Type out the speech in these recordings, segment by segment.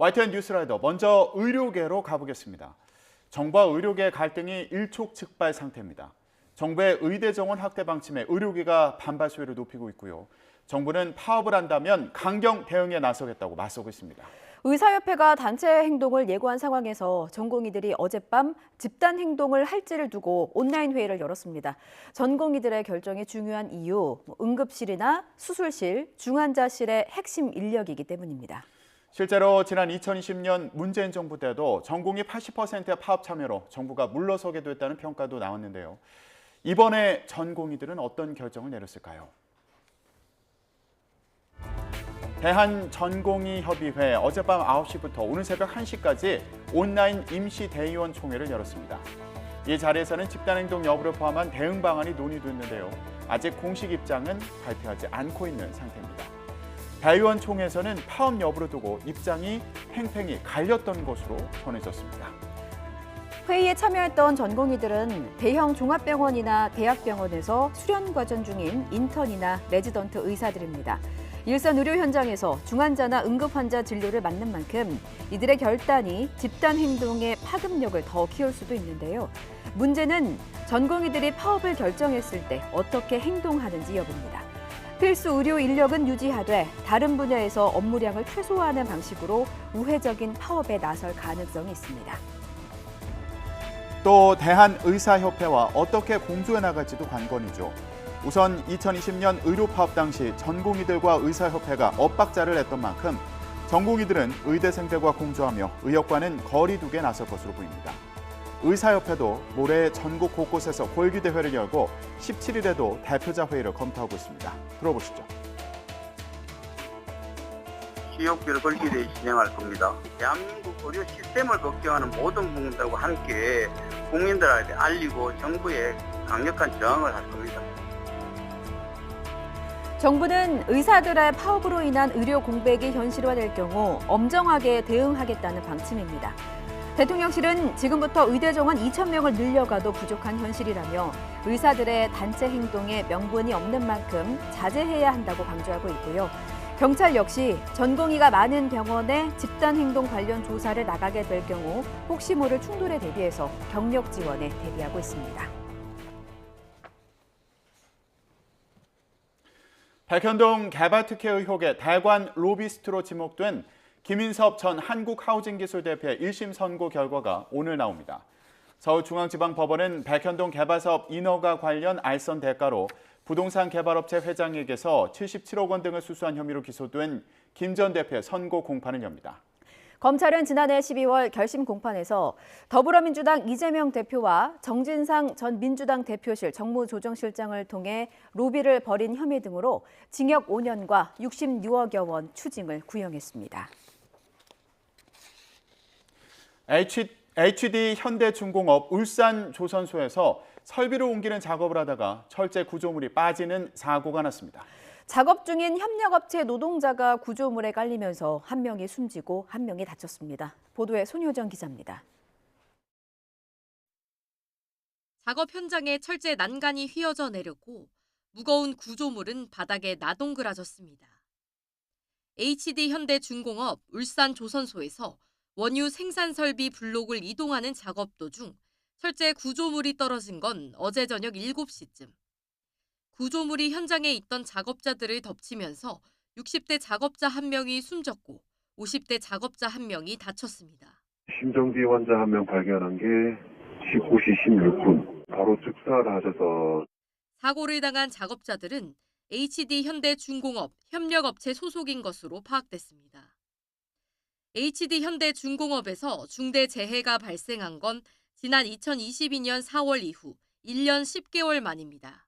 YTN 뉴스라이더 먼저 의료계로 가보겠습니다. 정부와 의료계 갈등이 일촉즉발 상태입니다. 정부의 의대 정원 확대 방침에 의료계가 반발 수위를 높이고 있고요. 정부는 파업을 한다면 강경 대응에 나서겠다고 맞서고 있습니다. 의사협회가 단체 행동을 예고한 상황에서 전공의들이 어젯밤 집단 행동을 할지를 두고 온라인 회의를 열었습니다. 전공의들의 결정이 중요한 이유, 응급실이나 수술실, 중환자실의 핵심 인력이기 때문입니다. 실제로 지난 2020년 문재인 정부 때도 전공의 80%의 파업 참여로 정부가 물러서게 됐다는 평가도 나왔는데요. 이번에 전공의들은 어떤 결정을 내렸을까요? 대한전공의협의회 어젯밤 9시부터 오늘 새벽 1시까지 온라인 임시대의원 총회를 열었습니다. 이 자리에서는 집단행동 여부를 포함한 대응 방안이 논의됐는데요. 아직 공식 입장은 발표하지 않고 있는 상태입니다. 대의원 총회에서는 파업 여부를 두고 입장이 팽팽히 갈렸던 것으로 전해졌습니다. 회의에 참여했던 전공의들은 대형 종합병원이나 대학병원에서 수련 과정 중인 인턴이나 레지던트 의사들입니다. 일선 의료 현장에서 중환자나 응급환자 진료를 맡는 만큼 이들의 결단이 집단 행동의 파급력을 더 키울 수도 있는데요. 문제는 전공의들이 파업을 결정했을 때 어떻게 행동하는지 여부입니다. 필수 의료 인력은 유지하되 다른 분야에서 업무량을 최소화하는 방식으로 우회적인 파업에 나설 가능성이 있습니다. 또 대한의사협회와 어떻게 공조해 나갈지도 관건이죠. 우선 2020년 의료 파업 당시 전공의들과 의사협회가 엇박자를 냈던 만큼 전공의들은 의대생들과 공조하며 의협과는 거리 두기에 나설 것으로 보입니다. 의사협회도 모레 전국 곳곳에서 골기대회를 열고 17일에도 대표자 회의를 검토하고 있습니다. 들어보시죠. 지역별 골기대회 진행할 겁니다. 대한민국 의료 시스템을 걱정하는 모든 국민들과 함께 국민들에게 알리고 정부에 강력한 저항을 할 겁니다. 정부는 의사들의 파업으로 인한 의료 공백이 현실화될 경우 엄정하게 대응하겠다는 방침입니다. 대통령실은 지금부터 의대 정원 2,000명을 늘려가도 부족한 현실이라며 의사들의 단체 행동에 명분이 없는 만큼 자제해야 한다고 강조하고 있고요. 경찰 역시 전공의가 많은 병원에 집단 행동 관련 조사를 나가게 될 경우 혹시 모를 충돌에 대비해서 경력 지원에 대비하고 있습니다. 백현동 개발 특혜 의혹의 대관 로비스트로 지목된 김인섭 전 한국하우징기술대표의 1심 선고 결과가 오늘 나옵니다. 서울중앙지방법원은 백현동 개발사업 인허가 관련 알선 대가로 부동산 개발업체 회장에게서 77억 원 등을 수수한 혐의로 기소된 김 전 대표의 선고 공판을 엽니다. 검찰은 지난해 12월 결심 공판에서 더불어민주당 이재명 대표와 정진상 전 민주당 대표실 정무조정실장을 통해 로비를 벌인 혐의 등으로 징역 5년과 66억여 원 추징을 구형했습니다. HD 현대중공업 울산조선소에서 설비를 옮기는 작업을 하다가 철제 구조물이 빠지는 사고가 났습니다. 작업 중인 협력업체 노동자가 구조물에 깔리면서 한 명이 숨지고 한 명이 다쳤습니다. 보도에 손효정 기자입니다. 작업 현장에 철제 난간이 휘어져 내렸고 무거운 구조물은 바닥에 나동그라졌습니다. HD 현대중공업 울산조선소에서 원유 생산 설비 블록을 이동하는 작업 도중 철제 구조물이 떨어진 건 어제 저녁 7시쯤. 구조물이 현장에 있던 작업자들을 덮치면서 60대 작업자 한 명이 숨졌고 50대 작업자 한 명이 다쳤습니다. 심정지 환자 한 명 발견한 게 19시 16분. 바로 즉사를 하셔서. 사고를 당한 작업자들은 HD 현대중공업 협력업체 소속인 것으로 파악됐습니다. HD 현대중공업에서 중대 재해가 발생한 건 지난 2022년 4월 이후 1년 10개월 만입니다.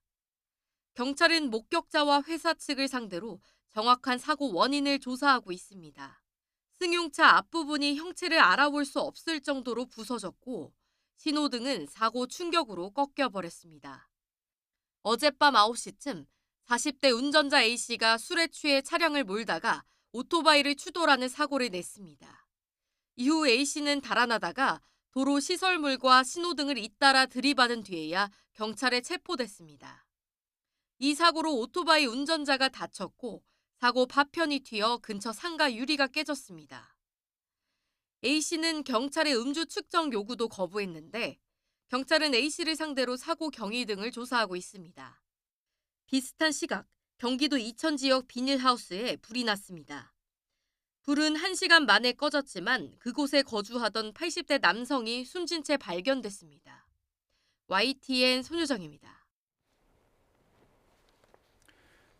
경찰은 목격자와 회사 측을 상대로 정확한 사고 원인을 조사하고 있습니다. 승용차 앞부분이 형체를 알아볼 수 없을 정도로 부서졌고 신호등은 사고 충격으로 꺾여버렸습니다. 어젯밤 9시쯤 40대 운전자 A씨가 술에 취해 차량을 몰다가 오토바이를 추돌하는 사고를 냈습니다. 이후 A씨는 달아나다가 도로 시설물과 신호등을 잇따라 들이받은 뒤에야 경찰에 체포됐습니다. 이 사고로 오토바이 운전자가 다쳤고 사고 파편이 튀어 근처 상가 유리가 깨졌습니다. A씨는 경찰의 음주 측정 요구도 거부했는데 경찰은 A씨를 상대로 사고 경위 등을 조사하고 있습니다. 비슷한 시각 경기도 이천 지역 비닐하우스에 불이 났습니다. 불은 1시간 만에 꺼졌지만 그곳에 거주하던 80대 남성이 숨진 채 발견됐습니다. YTN 손유정입니다.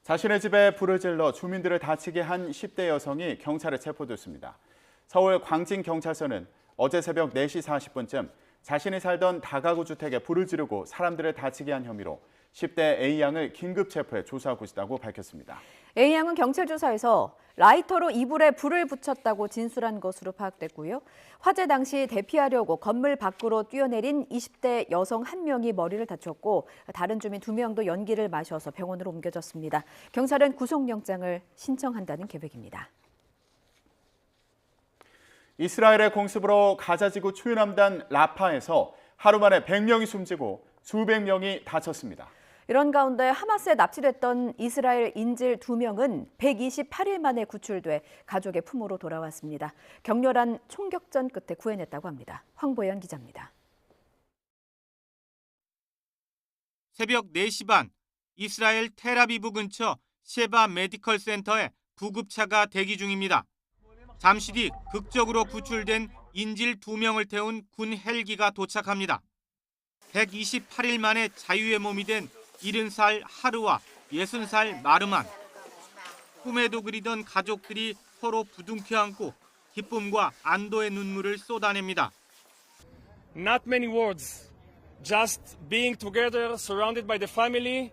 자신의 집에 불을 질러 주민들을 다치게 한 10대 여성이 경찰에 체포됐습니다. 서울 광진경찰서는 어제 새벽 4시 40분쯤 자신이 살던 다가구 주택에 불을 지르고 사람들을 다치게 한 혐의로 10대 A양을 긴급 체포해 조사하고 있다고 밝혔습니다. A양은 경찰 조사에서 라이터로 이불에 불을 붙였다고 진술한 것으로 파악됐고요. 화재 당시 대피하려고 건물 밖으로 뛰어내린 20대 여성 1명이 머리를 다쳤고 다른 주민 2명도 연기를 마셔서 병원으로 옮겨졌습니다. 경찰은 구속영장을 신청한다는 계획입니다. 이스라엘의 공습으로 가자지구 추유남단 라파에서 하루 만에 100명이 숨지고 수백 명이 다쳤습니다. 이런 가운데 하마스에 납치됐던 이스라엘 인질 2명은 128일 만에 구출돼 가족의 품으로 돌아왔습니다. 격렬한 총격전 끝에 구해냈다고 합니다. 황보연 기자입니다. 새벽 4시 반 이스라엘 텔아비브 근처 셰바 메디컬 센터에 구급차가 대기 중입니다. 잠시 뒤 극적으로 구출된 인질 2명을 태운 군 헬기가 도착합니다. 128일 만에 자유의 몸이 된 70살 하루와 60살 마르만. 꿈에도 그리던 가족들이 서로 부둥켜 안고 기쁨과 안도의 눈물을 쏟아냅니다. Not many words, just being together, surrounded by the family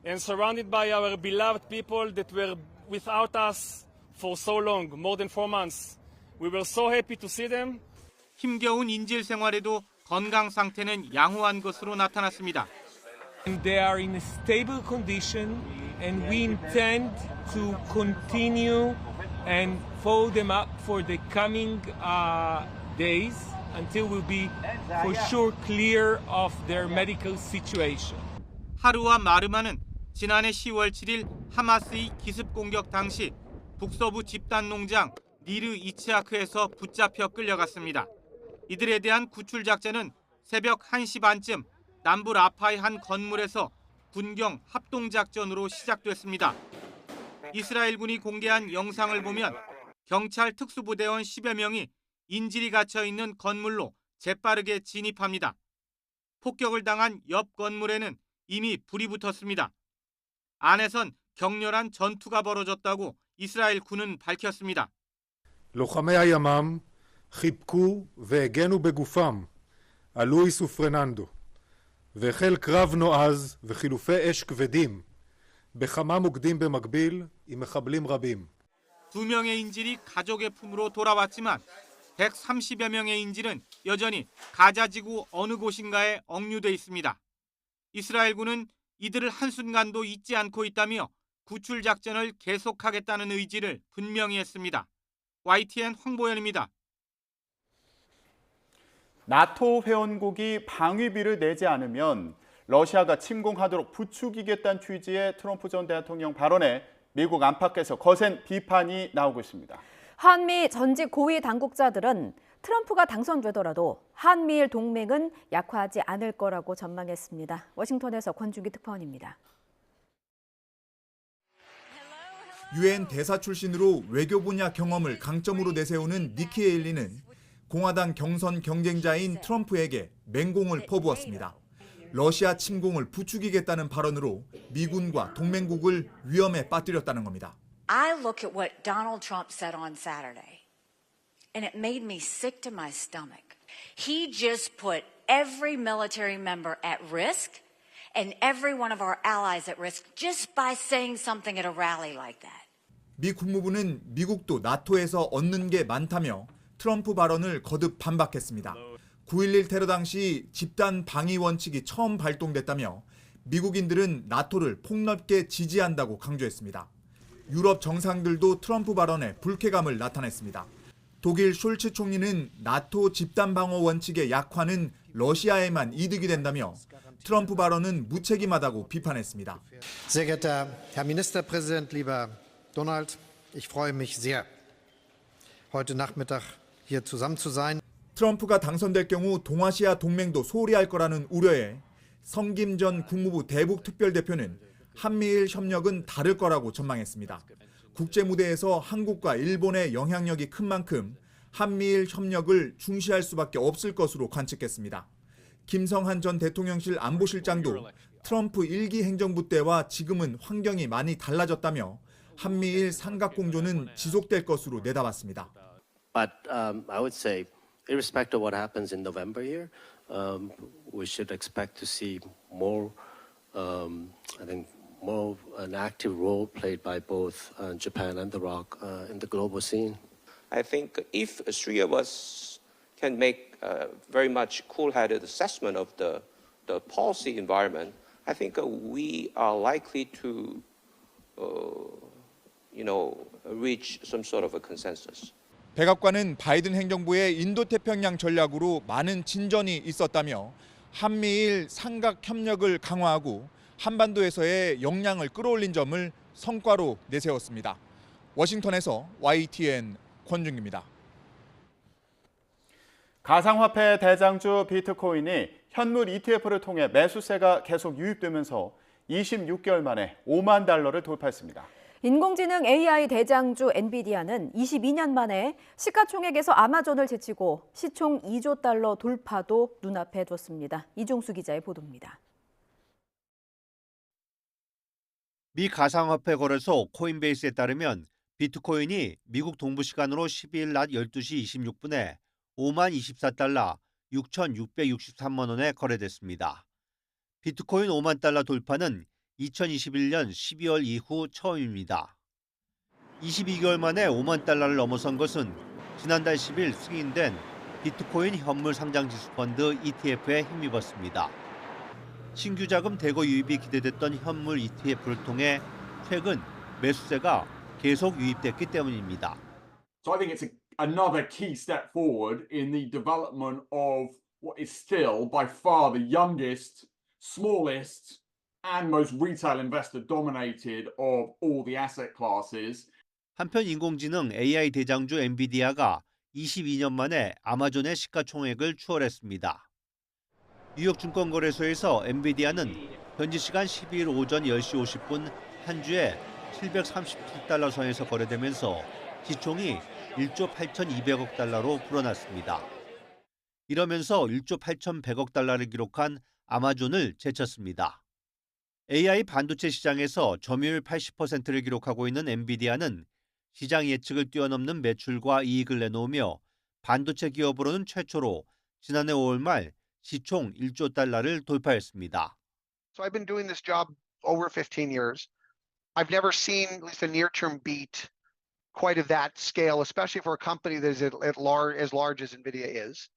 and surrounded by our beloved people that were without us for so long, more than 4 months. We were so happy to see them. 힘겨운 인질 생활에도 건강 상태는 양호한 것으로 나타났습니다. They are in a stable condition and we intend to continue and follow them up for the coming days until we'll be for sure clear of their medical situation. 하루와 마르마는 지난해 10월 7일 하마스의 기습 공격 당시 북서부 집단 농장 니르 이츠하크에서 붙잡혀 끌려갔습니다. 이들에 대한 구출 작전은 새벽 1시 반쯤 남부 라파의 한 건물에서 군경 합동작전으로 시작됐습니다. 이스라엘군이 공개한 영상을 보면 경찰 특수부대원 10여 명이 인질이 갇혀 있는 건물로 재빠르게 진입합니다. 폭격을 당한 옆 건물에는 이미 불이 붙었습니다. 안에선 격렬한 전투가 벌어졌다고 이스라엘 군은 밝혔습니다. לוחמי הימ"מ חיבקו והגנו בגופם על לואיס ופרננדו והחל קרב נועז וחילופי אש כבדים בכמה מוקדים במקביל עם מחבלים רבים. 2명의 인질이 가족의 품으로 돌아왔지만 130여 명의 인질은 여전히 가자지구 어느 곳인가에 억류돼 있습니다. 이스라엘군은 이들을 한순간도 잊지 않고 있다며 구출 작전을 계속하겠다는 의지를 분명히 했습니다. YTN 황보연입니다. 나토 회원국이 방위비를 내지 않으면 러시아가 침공하도록 부추기겠다는 취지의 트럼프 전 대통령 발언에 미국 안팎에서 거센 비판이 나오고 있습니다. 한미 전직 고위 당국자들은 트럼프가 당선되더라도 한미일 동맹은 약화하지 않을 거라고 전망했습니다. 워싱턴에서 권준기 특파원입니다. 유엔 대사 출신으로 외교 분야 경험을 강점으로 내세우는 니키 헤일리는 공화당 경선 경쟁자인 트럼프에게 맹공을 퍼부었습니다. 러시아 침공을 부추기겠다는 발언으로 미군과 동맹국을 위험에 빠뜨렸다는 겁니다. I look at what Donald Trump said on Saturday, and it made me sick to my stomach. He just put every military member at risk and every one of our allies at risk just by saying something at a rally like that. 미 국무부는 미국도 나토에서 얻는 게 많다며 트럼프 발언을 거듭 반박했습니다. 9.11 테러 당시 집단 방위 원칙이 처음 발동됐다며 미국인들은 나토를 폭넓게 지지한다고 강조했습니다. 유럽 정상들도 트럼프 발언에 불쾌감을 나타냈습니다. 독일 숄츠 총리는 나토 집단 방어 원칙의 약화는 러시아에만 이득이 된다며 트럼프 발언은 무책임하다고 비판했습니다. Sehr geehrter Herr Ministerpräsident, lieber Donald, ich freue mich sehr, heute Nachmittag hier zusammen zu sein. 트럼프가 당선될 경우 동아시아 동맹도 소홀히 할 거라는 우려에 성김 전 국무부 대북 특별대표는 한미일 협력은 다를 거라고 전망했습니다. 국제 무대에서 한국과 일본의 영향력이 큰 만큼 한미일 협력을 중시할 수밖에 없을 것으로 관측했습니다. 김성한 전 대통령실 안보실장도 트럼프 1기 행정부 때와 지금은 환경이 많이 달라졌다며 한미일 삼각공조는 지속될 것으로 내다봤습니다. But I would say, irrespective of what happens in November here, we should expect to see more, I think, more an active role played by both Japan and the ROC in the global scene. I think if three of us can make a very much cool-headed assessment of the policy environment, I think we are likely to, reach some sort of a consensus. 백악관은 바이든 행정부의 인도태평양 전략으로 많은 진전이 있었다며 한미일 삼각 협력을 강화하고 한반도에서의 역량을 끌어올린 점을 성과로 내세웠습니다. 워싱턴에서 YTN 권준기입니다. 가상화폐 대장주 비트코인이 현물 ETF를 통해 매수세가 계속 유입되면서 26개월 만에 5만 달러를 돌파했습니다. 인공지능 AI 대장주 엔비디아는 22년 만에 시가총액에서 아마존을 제치고 시총 2조 달러 돌파도 눈앞에 뒀습니다. 이종수 기자의 보도입니다. 미 가상화폐 거래소 코인베이스에 따르면 비트코인이 미국 동부 시간으로 12일 낮 12시 26분에 5만 24달러 6,663만 원에 거래됐습니다. 비트코인 5만 달러 돌파는 2021년 12월 이후 처음입니다. 22개월 만에 5만 달러를 넘어선 것은 지난달 10일 승인된 비트코인 현물 상장지수 펀드 ETF에 힘입었습니다. 신규 자금 대거 유입이 기대됐던 현물 ETF를 통해 최근 매수세가 계속 유입됐기 때문입니다. So I think it's another key step forward in the development of what is still by far the youngest, smallest and most retail investor dominated of all the asset classes. 한편 인공지능 AI 대장주 엔비디아가 22년 만에 아마존의 시가총액을 추월했습니다. 뉴욕 증권거래소에서 엔비디아는 현지 시간 12일 오전 10시 50분 한 주에 737달러 선에서 거래되면서 시총이 1조 8,200억 달러로 불어났습니다. 이러면서 1조 8,100억 달러를 기록한 아마존을 제쳤습니다. AI 반도체 시장에서 점유율 80%를 기록하고 있는 엔비디아는 시장 예측을 뛰어넘는 매출과 이익을 내놓으며 반도체 기업으로는 최초로 지난해 5월 말 시총 1조 달러를 돌파했습니다. So I've been doing this job over 15 years. I've never seen at least a near-term beat quite of that scale, especially for a company that is as large as NVIDIA is.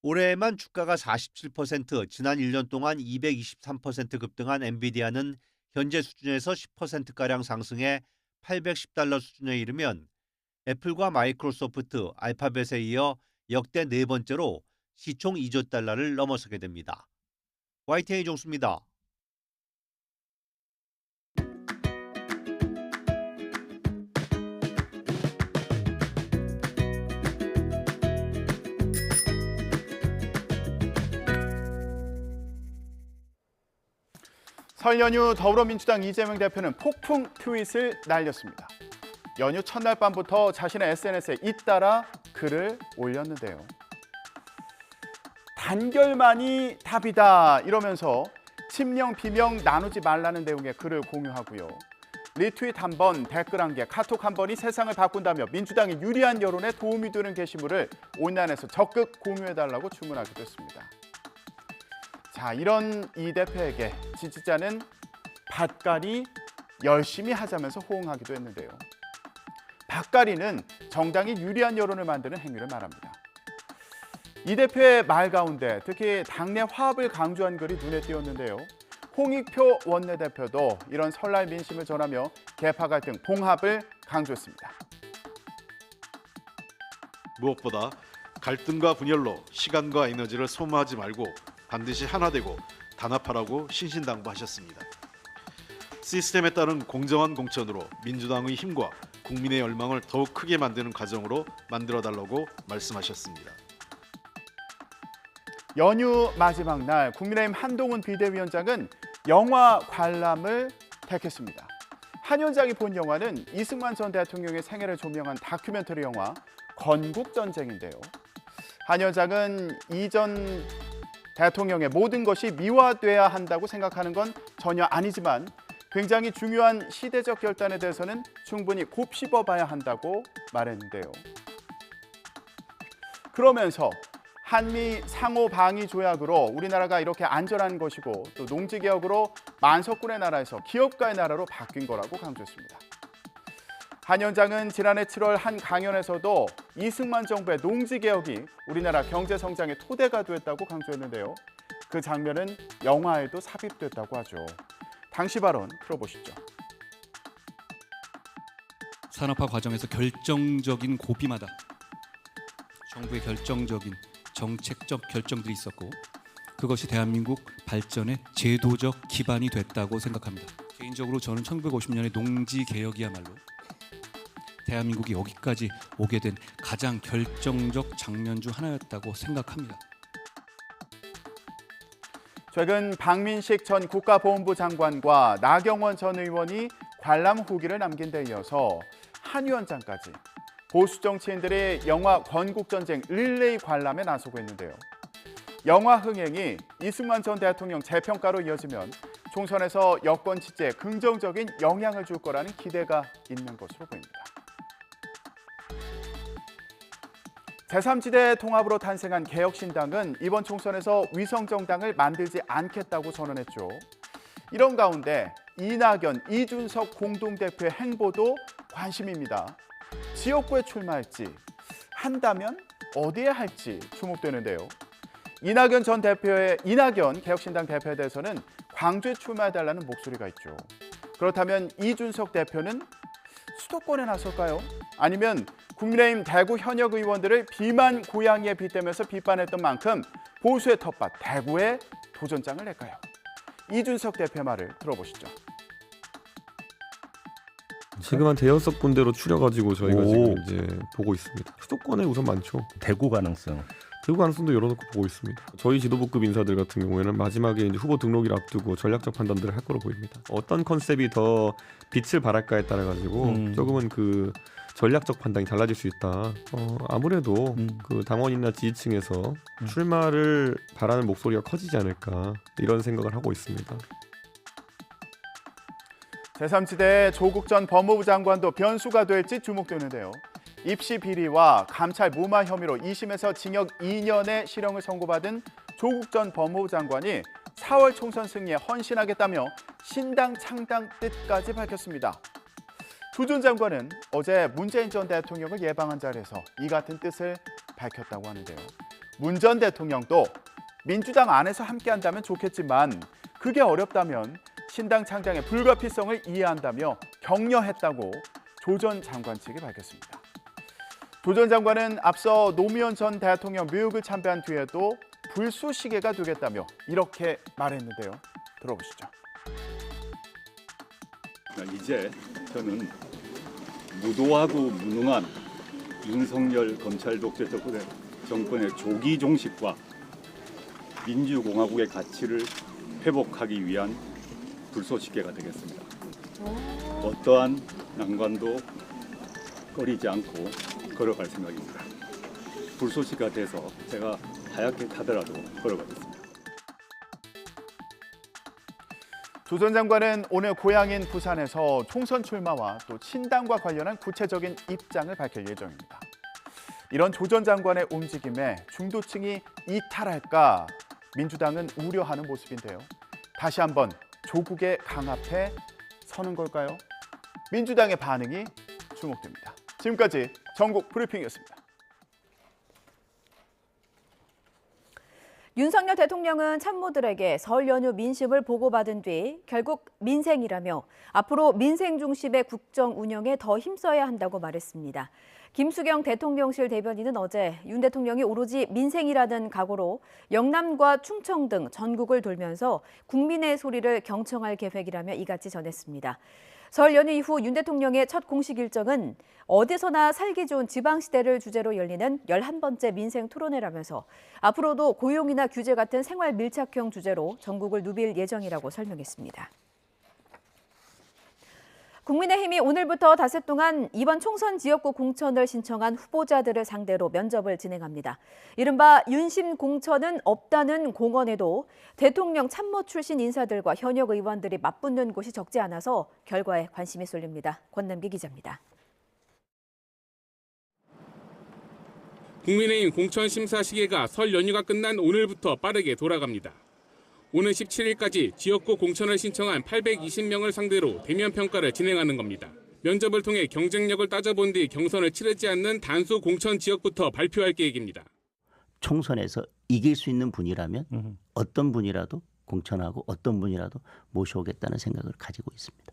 올해에만 주가가 47%, 지난 1년 동안 223% 급등한 엔비디아는 현재 수준에서 10%가량 상승해 810달러 수준에 이르면 애플과 마이크로소프트, 알파벳에 이어 역대 네 번째로 시총 2조 달러를 넘어서게 됩니다. YTN 이종수입니다. 설 연휴 더불어민주당 이재명 대표는 폭풍 트윗을 날렸습니다. 연휴 첫날 밤부터 자신의 SNS에 잇따라 글을 올렸는데요. 단결만이 답이다 이러면서 친명 비명 나누지 말라는 내용의 글을 공유하고요. 리트윗 한 번, 댓글 한 개, 카톡 한 번이 세상을 바꾼다며 민주당이 유리한 여론에 도움이 되는 게시물을 온라인에서 적극 공유해달라고 주문하기도 했습니다. 자, 이런 이 대표에게 지지자는 밭갈이 열심히 하자면서 호응하기도 했는데요. 밭갈이는 정당이 유리한 여론을 만드는 행위를 말합니다. 이 대표의 말 가운데 특히 당내 화합을 강조한 글이 눈에 띄었는데요. 홍익표 원내대표도 이런 설날 민심을 전하며 계파 갈등 봉합을 강조했습니다. 무엇보다 갈등과 분열로 시간과 에너지를 소모하지 말고 반드시 하나 되고 단합하라고 신신당부하셨습니다. 시스템에 따른 공정한 공천으로 민주당의 힘과 국민의 열망을 더욱 크게 만드는 과정으로 만들어달라고 말씀하셨습니다. 연휴 마지막 날 국민의힘 한동훈 비대위원장은 영화 관람을 택했습니다. 한 위원장이 본 영화는 이승만 전 대통령의 생애를 조명한 다큐멘터리 영화 건국전쟁인데요. 한 위원장은 이전 대통령의 모든 것이 미화돼야 한다고 생각하는 건 전혀 아니지만 굉장히 중요한 시대적 결단에 대해서는 충분히 곱씹어봐야 한다고 말했는데요. 그러면서 한미 상호 방위 조약으로 우리나라가 이렇게 안전한 것이고 또 농지개혁으로 만석군의 나라에서 기업가의 나라로 바뀐 거라고 강조했습니다. 한 위원장은 지난해 7월 한 강연에서도 이승만 정부의 농지개혁이 우리나라 경제성장의 토대가 됐다고 강조했는데요. 그 장면은 영화에도 삽입됐다고 하죠. 당시 발언 들어보시죠. 산업화 과정에서 결정적인 고비마다 정부의 결정적인 정책적 결정들이 있었고 그것이 대한민국 발전의 제도적 기반이 됐다고 생각합니다. 개인적으로 저는 1950년의 농지개혁이야말로 대한민국이 여기까지 오게 된 가장 결정적 장면 중 하나였다고 생각합니다. 최근 박민식 전 국가보훈부 장관과 나경원 전 의원이 관람 후기를 남긴 데 이어서 한 위원장까지 보수 정치인들이 영화 건국전쟁 릴레이 관람에 나서고 있는데요. 영화 흥행이 이승만 전 대통령 재평가로 이어지면 총선에서 여권 지지에 긍정적인 영향을 줄 거라는 기대가 있는 것으로 보입니다. 제3지대 통합으로 탄생한 개혁신당은 이번 총선에서 위성정당을 만들지 않겠다고 선언했죠. 이런 가운데 이낙연, 이준석 공동대표의 행보도 관심입니다. 지역구에 출마할지, 한다면 어디에 할지 주목되는데요. 이낙연 개혁신당 대표에 대해서는 광주에 출마해달라는 목소리가 있죠. 그렇다면 이준석 대표는 수도권에 나설까요? 아니면 국민의힘 대구 현역 의원들을 비만 고양이에 빗대면서 비판했던 만큼 보수의 텃밭 대구에 도전장을 낼까요? 이준석 대표의 말을 들어보시죠. 지금 한 대여섯 군데로 추려가지고 저희가 지금 이제 보고 있습니다. 수도권에 우선 많죠. 대구 가능성. 대구 가능성도 열어놓고 보고 있습니다. 저희 지도부급 인사들 같은 경우에는 마지막에 이제 후보 등록일 앞두고 전략적 판단들을 할 거로 보입니다. 어떤 컨셉이 더 빛을 발할까에 따라 가지고 조금은 그 전략적 판단이 달라질 수 있다. 아무래도 그 당원이나 지지층에서 출마를 바라는 목소리가 커지지 않을까 이런 생각을 하고 있습니다. 제3지대 조국 전 법무부 장관도 변수가 될지 주목되는데요. 입시 비리와 감찰 무마 혐의로 2심에서 징역 2년의 실형을 선고받은 조국 전 법무부 장관이 4월 총선 승리에 헌신하겠다며 신당 창당 뜻까지 밝혔습니다. 조 전 장관은 어제 문재인 전 대통령을 예방한 자리에서 이 같은 뜻을 밝혔다고 하는데요. 문 전 대통령도 민주당 안에서 함께한다면 좋겠지만 그게 어렵다면 신당 창당의 불가피성을 이해한다며 격려했다고 조 전 장관 측이 밝혔습니다. 조 전 장관은 앞서 노무현 전 대통령 묘역을 참배한 뒤에도 불쏘시개가 되겠다며 이렇게 말했는데요. 들어보시죠. 이제 저는 무도하고 무능한 윤석열 검찰 독재 정권의 조기 종식과 민주공화국의 가치를 회복하기 위한 불쏘시개가 되겠습니다. 어떠한 난관도 꺼리지 않고 걸어갈 생각입니다. 불쏘시개가 돼서 제가 하얗게 타더라도 걸어가겠습니다. 조 전 장관은 오늘 고향인 부산에서 총선 출마와 또 신당과 관련한 구체적인 입장을 밝힐 예정입니다. 이런 조 전 장관의 움직임에 중도층이 이탈할까 민주당은 우려하는 모습인데요. 다시 한번 조국의 강 앞에 서는 걸까요? 민주당의 반응이 주목됩니다. 지금까지 전국 브리핑이었습니다. 윤석열 대통령은 참모들에게 설 연휴 민심을 보고받은 뒤 결국 민생이라며 앞으로 민생 중심의 국정 운영에 더 힘써야 한다고 말했습니다. 김수경 대통령실 대변인은 어제 윤 대통령이 오로지 민생이라는 각오로 영남과 충청 등 전국을 돌면서 국민의 소리를 경청할 계획이라며 이같이 전했습니다. 설 연휴 이후 윤 대통령의 첫 공식 일정은 어디서나 살기 좋은 지방시대를 주제로 열리는 11번째 민생 토론회라면서 앞으로도 고용이나 규제 같은 생활 밀착형 주제로 전국을 누빌 예정이라고 설명했습니다. 국민의힘이 오늘부터 닷새 동안 이번 총선 지역구 공천을 신청한 후보자들을 상대로 면접을 진행합니다. 이른바 윤심 공천은 없다는 공언에도 대통령 참모 출신 인사들과 현역 의원들이 맞붙는 곳이 적지 않아서 결과에 관심이 쏠립니다. 권남기 기자입니다. 국민의힘 공천 심사 시계가 설 연휴가 끝난 오늘부터 빠르게 돌아갑니다. 오는 17일까지 지역구 공천을 신청한 820명을 상대로 대면 평가를 진행하는 겁니다. 면접을 통해 경쟁력을 따져본 뒤 경선을 치르지 않는 단수 공천 지역부터 발표할 계획입니다. 총선에서 이길 수 있는 분이라면 어떤 분이라도 공천하고 어떤 분이라도 모셔오겠다는 생각을 가지고 있습니다.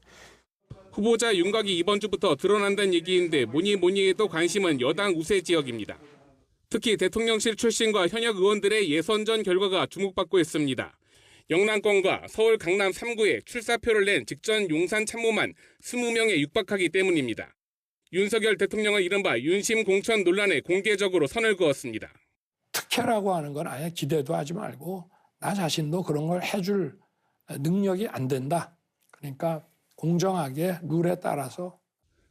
후보자 윤곽이 이번 주부터 드러난다는 얘기인데 뭐니 해도 관심은 여당 우세 지역입니다. 특히 대통령실 출신과 현역 의원들의 예선전 결과가 주목받고 있습니다. 영남권과 서울 강남 3구에 출사표를 낸 직전 용산 참모만 20명에 육박하기 때문입니다. 윤석열 대통령은 이른바 윤심 공천 논란에 공개적으로 선을 그었습니다. 특혜라고 하는 건 아예 기대도 하지 말고 나 자신도 그런 걸 해줄 능력이 안 된다. 그러니까 공정하게 룰에 따라서.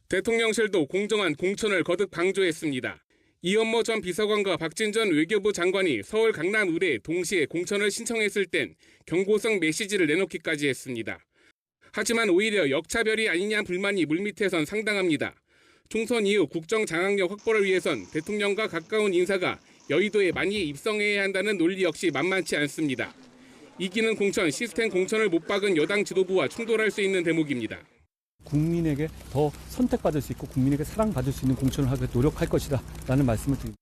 대통령실도 공정한 공천을 거듭 강조했습니다. 이현모 전 비서관과 박진 전 외교부 장관이 서울 강남 의뢰에 동시에 공천을 신청했을 땐 경고성 메시지를 내놓기까지 했습니다. 하지만 오히려 역차별이 아니냐 불만이 물밑에선 상당합니다. 총선 이후 국정 장악력 확보를 위해선 대통령과 가까운 인사가 여의도에 많이 입성해야 한다는 논리 역시 만만치 않습니다. 이기는 공천, 시스템 공천을 못 박은 여당 지도부와 충돌할 수 있는 대목입니다. 국민에게 더 선택받을 수 있고 국민에게 사랑받을 수 있는 공천을 하기 노력할 것이다 라는 말씀을 드립니다.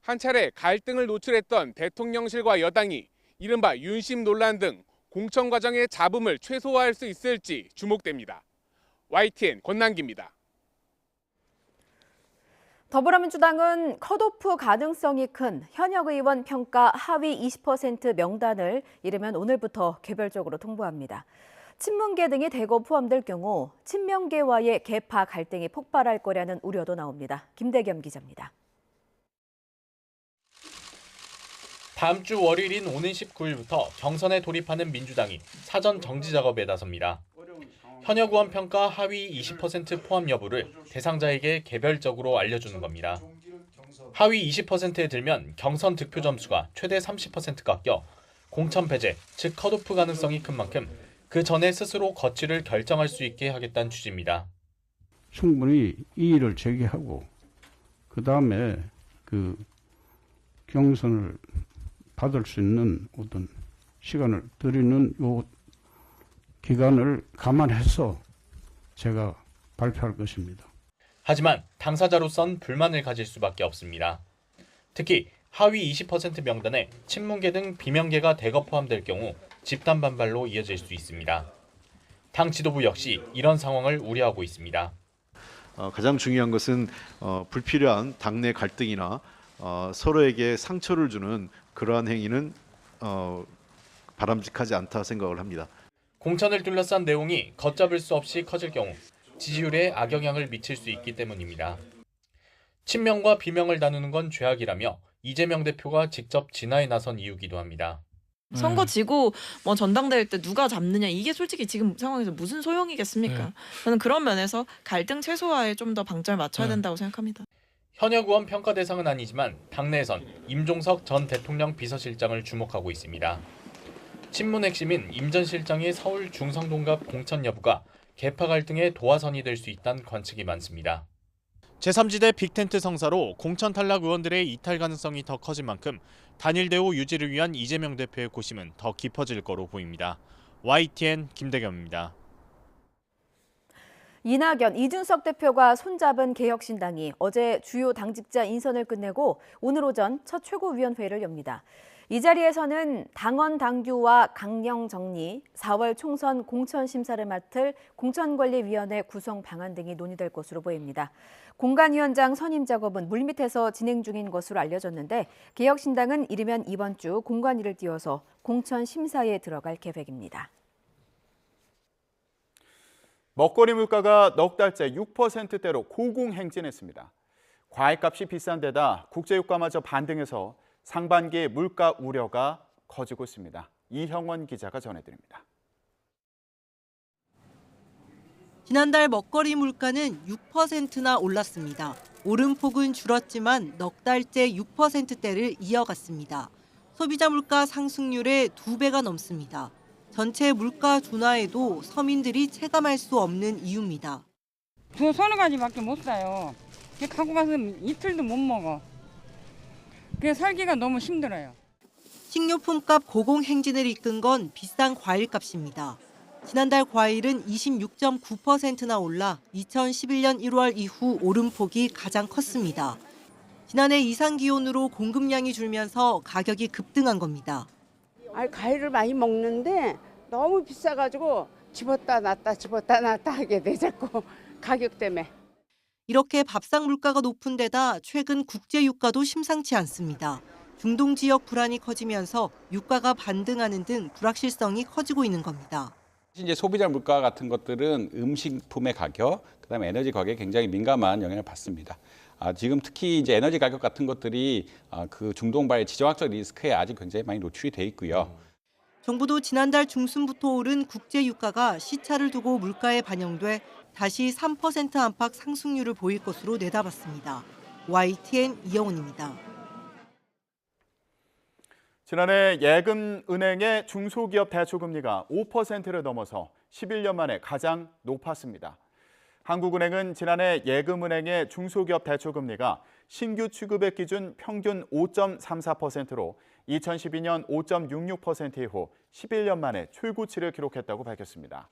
한 차례 갈등을 노출했던 대통령실과 여당이 이른바 윤심 논란 등 공천 과정의 잡음을 최소화할 수 있을지 주목됩니다. YTN 권남기입니다. 더불어민주당은 컷오프 가능성이 큰 현역 의원 평가 하위 20% 명단을 이르면 오늘부터 개별적으로 통보합니다. 친문계 등이 대거 포함될 경우 친명계와의 계파 갈등이 폭발할 거라는 우려도 나옵니다. 김대겸 기자입니다. 다음 주 월요일인 오는 19일부터 경선에 돌입하는 민주당이 사전 정지 작업에 나섭니다. 현역 의원 평가 하위 20% 포함 여부를 대상자에게 개별적으로 알려주는 겁니다. 하위 20%에 들면 경선 득표 점수가 최대 30% 깎여 공천 배제, 즉 컷오프 가능성이 큰 만큼 그 전에 스스로 거취를 결정할 수 있게 하겠다는 취지입니다. 충분히 이의를 제기하고 그다음에 그 경선을 받을 수 있는 어떤 시간을 드리는 요 기간을 감안해서 제가 발표할 것입니다. 하지만 당사자로선 불만을 가질 수밖에 없습니다. 특히 하위 20% 명단에 친문계 등 비명계가 대거 포함될 경우 집단 반발로 이어질 수 있습니다. 당 지도부 역시 이런 상황을 우려하고 있습니다. 가장 중요한 것은 불필요한 당내 갈등이나 서로에게 상처를 주는 그러한 행위는 바람직하지 않다 생각을 합니다. 공천을 둘러싼 내용이 걷잡을 수 없이 커질 경우 지지율에 악영향을 미칠 수 있기 때문입니다. 친명과 비명을 나누는 건 죄악이라며 이재명 대표가 직접 진화에 나선 이유기도 합니다. 선거 지고 뭐 전당대회 때 누가 잡느냐 이게 솔직히 지금 상황에서 무슨 소용이겠습니까? 저는 그런 면에서 갈등 최소화에 좀 더 방점을 맞춰야 된다고 생각합니다. 현역 의원 평가 대상은 아니지만 당내에선 임종석 전 대통령 비서실장을 주목하고 있습니다. 친문 핵심인 임 전 실장의 서울 중성동갑 공천 여부가 계파 갈등의 도화선이 될 수 있다는 관측이 많습니다. 제3지대 빅텐트 성사로 공천 탈락 의원들의 이탈 가능성이 더 커진 만큼 단일 대우 유지를 위한 이재명 대표의 고심은 더 깊어질 거로 보입니다. YTN 김대겸입니다. 이낙연, 이준석 대표가 손잡은 개혁신당이 어제 주요 당직자 인선을 끝내고 오늘 오전 첫 최고위원회를 엽니다. 이 자리에서는 당원 당규와 강령 정리, 4월 총선 공천 심사를 맡을 공천관리위원회 구성 방안 등이 논의될 것으로 보입니다. 공관위원장 선임 작업은 물밑에서 진행 중인 것으로 알려졌는데 개혁신당은 이르면 이번 주 공관위를 띄워서 공천 심사에 들어갈 계획입니다. 먹거리 물가가 넉 달째 6%대로 고공행진했습니다. 과일값이 비싼 데다 국제유가마저 반등해서 상반기 물가 우려가 커지고 있습니다. 이형원 기자가 전해드립니다. 지난달 먹거리 물가는 6%나 올랐습니다. 오름폭은 줄었지만 넉 달째 6%대를 이어갔습니다. 소비자 물가 상승률의 2배가 넘습니다. 전체 물가 둔화에도 서민들이 체감할 수 없는 이유입니다. 서너 가지밖에 못 사요. 갖고 가서 이틀도 못 먹어. 그래서 살기가 너무 힘들어요. 식료품값 고공행진을 이끈 건 비싼 과일값입니다. 지난달 과일은 26.9%나 올라 2011년 1월 이후 오름폭이 가장 컸습니다. 지난해 이상 기온으로 공급량이 줄면서 가격이 급등한 겁니다. 과일을 많이 먹는데 너무 비싸가지고 집었다 놨다 하게 돼 자꾸 가격 때문에. 이렇게 밥상 물가가 높은 데다 최근 국제 유가도 심상치 않습니다. 중동 지역 불안이 커지면서 유가가 반등하는 등 불확실성이 커지고 있는 겁니다. 이제 소비자 물가 같은 것들은 음식품의 가격, 그다음에 에너지 가격에 굉장히 민감한 영향을 받습니다. 지금 특히 이제 에너지 가격 같은 것들이 그 중동발 지정학적 리스크에 아직 굉장히 많이 노출이 돼 있고요. 정부도 지난달 중순부터 오른 국제 유가가 시차를 두고 물가에 반영돼 다시 3% 안팎 상승률을 보일 것으로 내다봤습니다. YTN 이영훈입니다. 지난해 예금은행의 중소기업 대출금리가 5%를 넘어서 11년 만에 가장 높았습니다. 한국은행은 지난해 예금은행의 중소기업 대출금리가 신규 취급액 기준 평균 5.34%로 2012년 5.66% 이후 11년 만에 최고치를 기록했다고 밝혔습니다.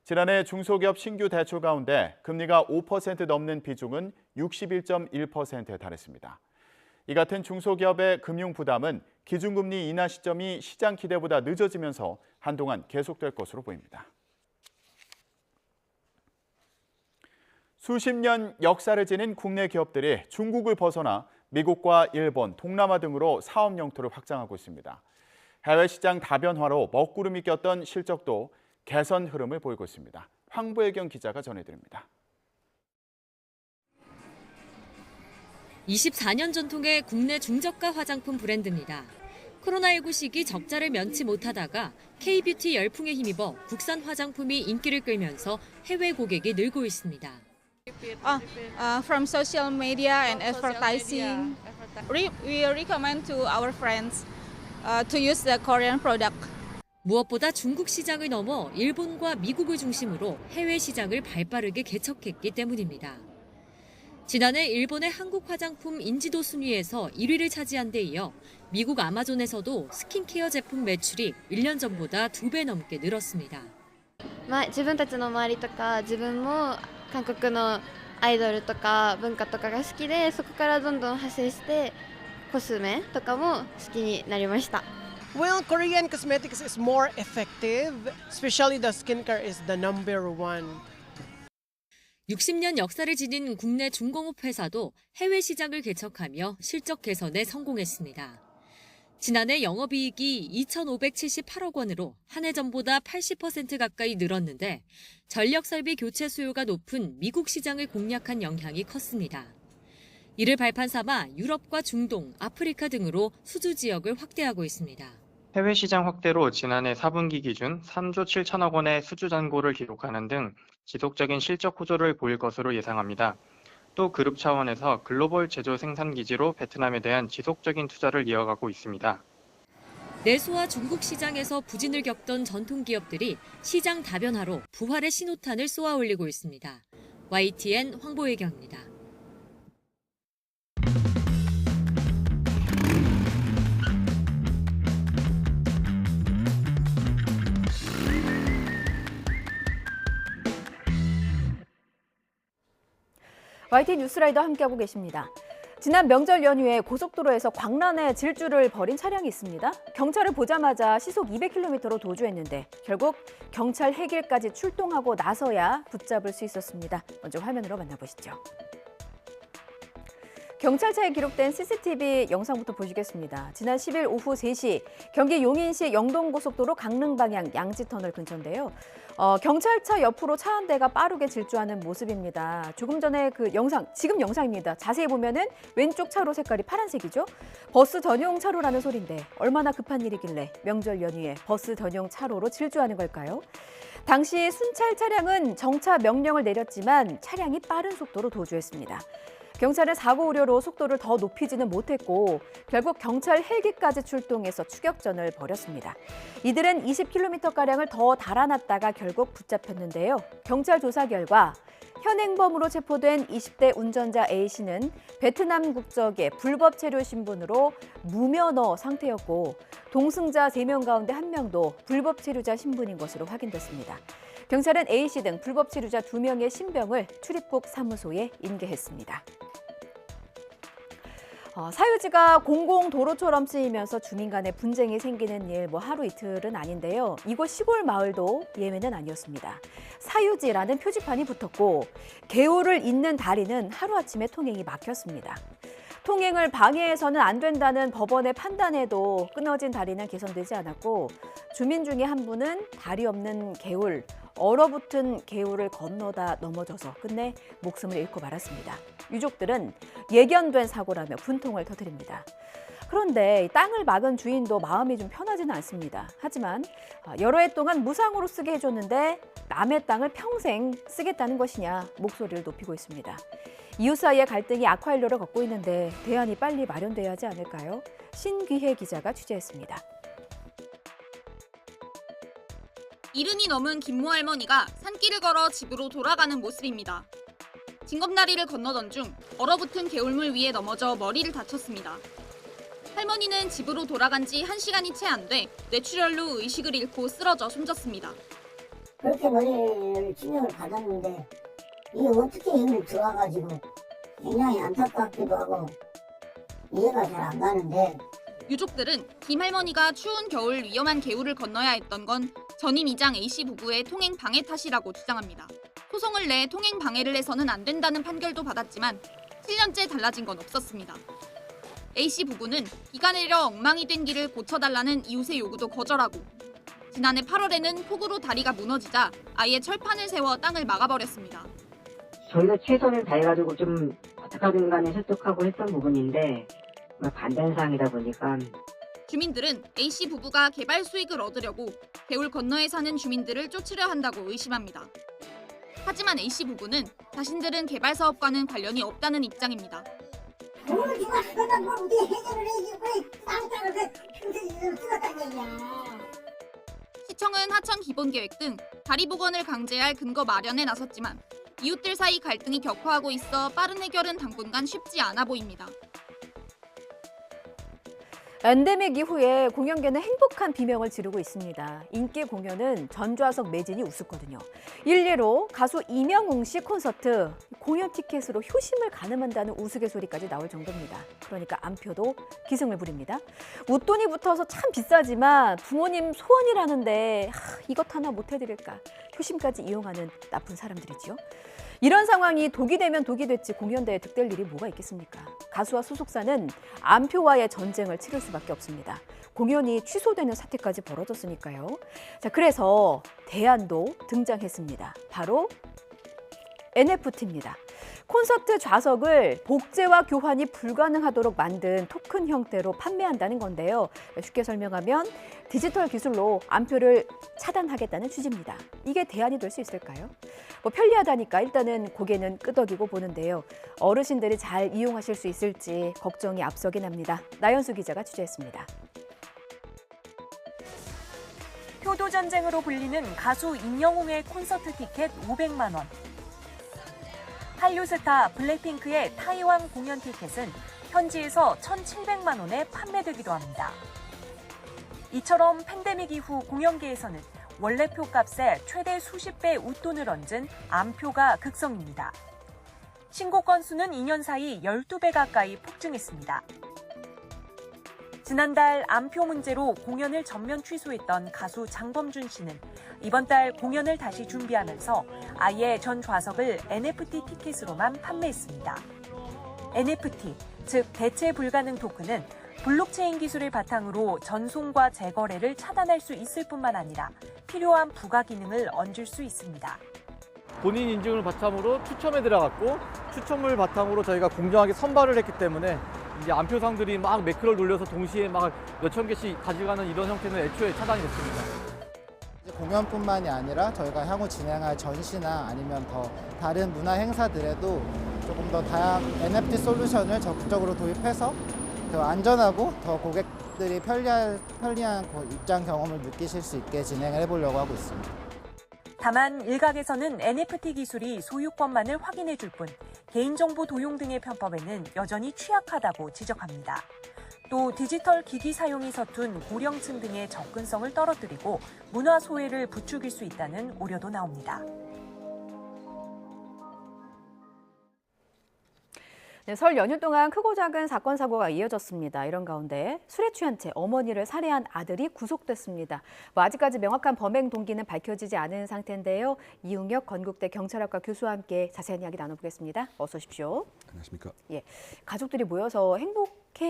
지난해 중소기업 신규 대출 가운데 금리가 5% 넘는 비중은 61.1%에 달했습니다. 이 같은 중소기업의 금융 부담은 기준금리 인하 시점이 시장 기대보다 늦어지면서 한동안 계속될 것으로 보입니다. 수십 년 역사를 지닌 국내 기업들이 중국을 벗어나 미국과 일본, 동남아 등으로 사업 영토를 확장하고 있습니다. 해외 시장 다변화로 먹구름이 꼈던 실적도 개선 흐름을 보이고 있습니다. 황보혜경 기자가 전해드립니다. 24년 전통의 국내 중저가 화장품 브랜드입니다. 코로나19 시기 적자를 면치 못하다가 K-뷰티 열풍에 힘입어 국산 화장품이 인기를 끌면서 해외 고객이 늘고 있습니다. From social media and advertising, we recommend to our friends to use the Korean product. 무엇보다 중국 시장을 넘어 일본과 미국을 중심으로 해외 시장을 발빠르게 개척했기 때문입니다. 지난해 일본의 한국 화장품 인지도 순위에서 1위를 차지한 데 이어 미국 아마존에서도 스킨케어 제품 매출이 1년 전보다 2배 넘게 늘었습니다. 自分たちの周りとか自分も韓国のアイドルとか文化とかが好きで、そこからどんどん派生してコスメとかも好きになりました。 Well, Korean cosmetics is more effective, especially the skincare is the number one. 60년 역사를 지닌 국내 중공업 회사도 해외 시장을 개척하며 실적 개선에 성공했습니다. 지난해 영업이익이 2,578억 원으로 한 해 전보다 80% 가까이 늘었는데 전력 설비 교체 수요가 높은 미국 시장을 공략한 영향이 컸습니다. 이를 발판 삼아 유럽과 중동, 아프리카 등으로 수주 지역을 확대하고 있습니다. 해외 시장 확대로 지난해 4분기 기준 3조 7천억 원의 수주 잔고를 기록하는 등 지속적인 실적 호조를 보일 것으로 예상합니다. 또 그룹 차원에서 글로벌 제조 생산 기지로 베트남에 대한 지속적인 투자를 이어가고 있습니다. 내수와 중국 시장에서 부진을 겪던 전통 기업들이 시장 다변화로 부활의 신호탄을 쏘아 올리고 있습니다. YTN 황보혜경입니다. YTN 뉴스라이더 함께하고 계십니다. 지난 명절 연휴에 고속도로에서 광란의 질주를 벌인 차량이 있습니다. 경찰을 보자마자 시속 200km로 도주했는데 결국 경찰 해길까지 출동하고 나서야 붙잡을 수 있었습니다. 먼저 화면으로 만나보시죠. 경찰차에 기록된 CCTV 영상부터 보시겠습니다. 지난 10일 오후 3시 경기 용인시 영동고속도로 강릉 방향 양지터널 근처인데요. 경찰차 옆으로 차 한 대가 빠르게 질주하는 모습입니다. 조금 전에 그 영상, 지금 영상입니다. 자세히 보면은 왼쪽 차로 색깔이 파란색이죠. 버스 전용 차로라는 소리인데 얼마나 급한 일이길래 명절 연휴에 버스 전용 차로로 질주하는 걸까요? 당시 순찰 차량은 정차 명령을 내렸지만 차량이 빠른 속도로 도주했습니다. 경찰은 사고 우려로 속도를 더 높이지는 못했고 결국 경찰 헬기까지 출동해서 추격전을 벌였습니다. 이들은 20km가량을 더 달아났다가 결국 붙잡혔는데요. 경찰 조사 결과 현행범으로 체포된 20대 운전자 A씨는 베트남 국적의 불법 체류 신분으로 무면허 상태였고 동승자 3명 가운데 1명도 불법 체류자 신분인 것으로 확인됐습니다. 경찰은 A씨 등 불법 체류자 2명의 신병을 출입국 사무소에 인계했습니다. 사유지가 공공도로처럼 쓰이면서 주민 간의 분쟁이 생기는 일 하루 이틀은 아닌데요. 이곳 시골 마을도 예외는 아니었습니다. 사유지라는 표지판이 붙었고 개울을 잇는 다리는 하루아침에 통행이 막혔습니다. 통행을 방해해서는 안 된다는 법원의 판단에도 끊어진 다리는 개선되지 않았고 주민 중에 한 분은 다리 없는 개울, 얼어붙은 개울을 건너다 넘어져서 끝내 목숨을 잃고 말았습니다. 유족들은 예견된 사고라며 분통을 터뜨립니다. 그런데 땅을 막은 주인도 마음이 좀 편하지는 않습니다. 하지만 여러 해 동안 무상으로 쓰게 해줬는데 남의 땅을 평생 쓰겠다는 것이냐 목소리를 높이고 있습니다. 이웃 사이의 갈등이 악화일로를 걷고 있는데 대안이 빨리 마련돼야 하지 않을까요? 신귀혜 기자가 취재했습니다. 이른이 넘은 김모 할머니가 산길을 걸어 집으로 돌아가는 모습입니다. 징검다리를 건너던 중 얼어붙은 개울물 위에 넘어져 머리를 다쳤습니다. 할머니는 집으로 돌아간 지 1시간이 채 안 돼 뇌출혈로 의식을 잃고 쓰러져 숨졌습니다. 그렇게 머리를 치명을 받았는데 이게 어떻게 힘을 들어와가지고 굉장히 안타깝기도 하고 이해가 잘 안 가는데 유족들은 김 할머니가 추운 겨울 위험한 개울을 건너야 했던 건 전임 이장 A씨 부부의 통행 방해 탓이라고 주장합니다. 소송을 내 통행 방해를 해서는 안 된다는 판결도 받았지만 7년째 달라진 건 없었습니다. A씨 부부는 비가 내려 엉망이 된 길을 고쳐달라는 이웃의 요구도 거절하고 지난해 8월에는 폭우로 다리가 무너지자 아예 철판을 세워 땅을 막아버렸습니다. 저희가 최선을 다해가지고 좀 어떻게든 간에 설득하고 했던 부분인데 반대하는 사항이다 보니까 주민들은 A씨 부부가 개발 수익을 얻으려고 개울 건너에 사는 주민들을 쫓으려 한다고 의심합니다. 하지만 A씨 부부는 자신들은 개발 사업과는 관련이 없다는 입장입니다. 돈을 주고 하다 보면 우리 해결을 해주고 땅땅을 평생 쓰겠다는 얘기야. 시청은 하천 기본계획 등 다리 복원을 강제할 근거 마련에 나섰지만 이웃들 사이 갈등이 격화하고 있어 빠른 해결은 당분간 쉽지 않아 보입니다. 엔데믹 이후에 공연계는 행복한 비명을 지르고 있습니다. 인기 공연은 전좌석 매진이 우습거든요. 일례로 가수 이명웅 씨 콘서트 공연 티켓으로 효심을 가늠한다는 우스갯소리까지 나올 정도입니다. 그러니까 안표도 기승을 부립니다. 웃돈이 붙어서 참 비싸지만 부모님 소원이라는데 이것 하나 못 해드릴까 효심까지 이용하는 나쁜 사람들이지요. 이런 상황이 독이 되면 독이 됐지 공연대에 득될 일이 뭐가 있겠습니까? 가수와 소속사는 안표와의 전쟁을 치를 수밖에 없습니다. 공연이 취소되는 사태까지 벌어졌으니까요. 자, 그래서 대안도 등장했습니다. 바로 NFT입니다. 콘서트 좌석을 복제와 교환이 불가능하도록 만든 토큰 형태로 판매한다는 건데요. 쉽게 설명하면 디지털 기술로 안표를 차단하겠다는 취지입니다. 이게 대안이 될 수 있을까요? 편리하다니까 일단은 고개는 끄덕이고 보는데요. 어르신들이 잘 이용하실 수 있을지 걱정이 앞서긴 합니다. 나연수 기자가 취재했습니다. 효도전쟁으로 불리는 가수 임영웅의 콘서트 티켓 500만 원. 한류 스타 블랙핑크의 타이완 공연 티켓은 현지에서 1,700만 원에 판매되기도 합니다. 이처럼 팬데믹 이후 공연계에서는 원래 표값에 최대 수십 배 웃돈을 얹은 안표가 극성입니다. 신고 건수는 2년 사이 12배 가까이 폭증했습니다. 지난달 안표 문제로 공연을 전면 취소했던 가수 장범준 씨는 이번 달 공연을 다시 준비하면서 아예 전 좌석을 NFT 티켓으로만 판매했습니다. NFT, 즉 대체 불가능 토큰은 블록체인 기술을 바탕으로 전송과 재거래를 차단할 수 있을 뿐만 아니라 필요한 부가 기능을 얹을 수 있습니다. 본인 인증을 바탕으로 추첨에 들어갔고 추첨을 바탕으로 저희가 공정하게 선발을 했기 때문에 이제 안표상들이 막 매크를 돌려서 동시에 막 몇천 개씩 가져가는 이런 형태는 애초에 차단이 됐습니다. 공연뿐만이 아니라 저희가 향후 진행할 전시나 아니면 더 다른 문화 행사들에도 조금 더 다양한 NFT 솔루션을 적극적으로 도입해서 더 안전하고 더 고객들이 편리한 입장 경험을 느끼실 수 있게 진행을 해보려고 하고 있습니다. 다만 일각에서는 NFT 기술이 소유권만을 확인해 줄 뿐 개인정보 도용 등의 편법에는 여전히 취약하다고 지적합니다. 또 디지털 기기 사용이 서툰 고령층 등의 접근성을 떨어뜨리고 문화 소외를 부추길 수 있다는 우려도 나옵니다. 네, 설 연휴 동안 크고 작은 사건 사고가 이어졌습니다. 이런 가운데 술에 취한 채 어머니를 살해한 아들이 구속됐습니다. 아직까지 명확한 범행 동기는 밝혀지지 않은 상태인데요. 이웅혁 건국대 경찰학과 교수와 함께 자세한 이야기 나눠보겠습니다. 어서 오십시오. 안녕하십니까? 예, 가족들이 모여서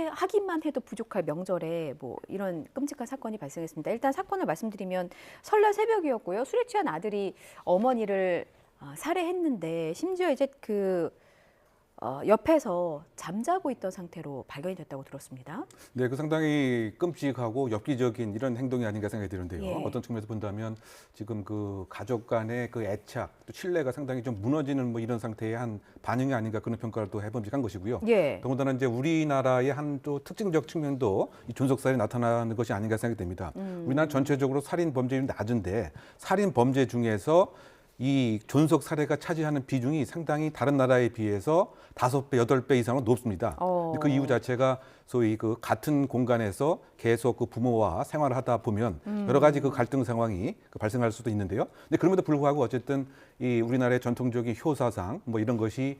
하기만 해도 부족할 명절에 이런 끔찍한 사건이 발생했습니다. 일단 사건을 말씀드리면 설날 새벽이었고요. 술에 취한 아들이 어머니를 살해했는데 심지어 이제 옆에서 잠자고 있던 상태로 발견이 됐다고 들었습니다. 네, 상당히 끔찍하고 엽기적인 이런 행동이 아닌가 생각이 드는데요. 예. 어떤 측면에서 본다면 지금 가족 간의 애착, 또 신뢰가 상당히 좀 무너지는 이런 상태의 한 반응이 아닌가 그런 평가를 또 해봄직한 것이고요. 예. 더군다나 이제 우리나라의 한 또 특징적 측면도 이 존속살이 나타나는 것이 아닌가 생각이 됩니다. 우리나라 전체적으로 살인 범죄율이 낮은데 살인 범죄 중에서 이 존속 살해가 차지하는 비중이 상당히 다른 나라에 비해서 5배, 8배 이상은 높습니다. 그 이유 자체가 소위 같은 공간에서 계속 부모와 생활을 하다 보면 여러 가지 갈등 상황이 발생할 수도 있는데요. 근데 그럼에도 불구하고 어쨌든 이 우리나라의 전통적인 효사상 이런 것이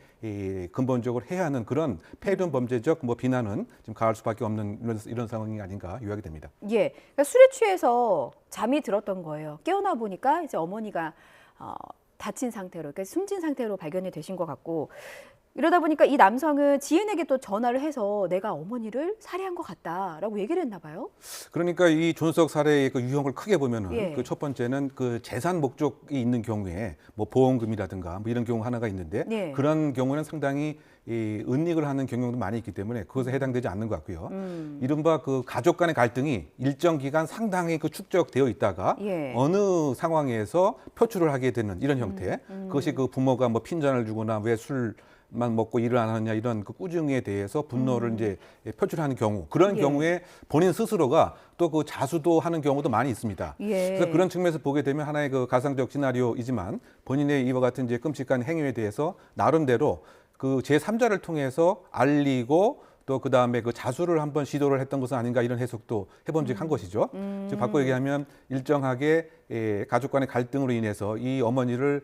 근본적으로 해야 하는 그런 폐륜 범죄적 비난은 지금 가할 수밖에 없는 이런 상황이 아닌가 요약이 됩니다. 예, 그러니까 술에 취해서 잠이 들었던 거예요. 깨어나 보니까 이제 어머니가 다친 상태로, 그러니까 숨진 상태로 발견이 되신 것 같고 이러다 보니까 이 남성은 지인에게 또 전화를 해서 내가 어머니를 살해한 것 같다라고 얘기를 했나 봐요. 그러니까 이 존속 살해의 유형을 크게 보면은 예. 첫 번째는 재산 목적이 있는 경우에 보험금이라든가 이런 경우 하나가 있는데 예. 그런 경우는 상당히 은닉을 하는 경우도 많이 있기 때문에 그것에 해당되지 않는 것 같고요. 이른바 가족 간의 갈등이 일정 기간 상당히 축적되어 있다가 예. 어느 상황에서 표출을 하게 되는 이런 형태. 그것이 부모가 핀잔을 주거나 왜 술만 먹고 일을 안 하느냐 이런 꾸중에 대해서 분노를 이제 표출하는 경우 그런 예. 경우에 본인 스스로가 또 자수도 하는 경우도 많이 있습니다. 예. 그래서 그런 측면에서 보게 되면 하나의 가상적 시나리오이지만 본인의 이와 같은 이제 끔찍한 행위에 대해서 나름대로 제3자를 통해서 알리고 또 그다음에 자수를 한번 시도를 했던 것은 아닌가 이런 해석도 해봄직한 것이죠. 즉 바꿔 얘기하면 일정하게 가족 간의 갈등으로 인해서 이 어머니를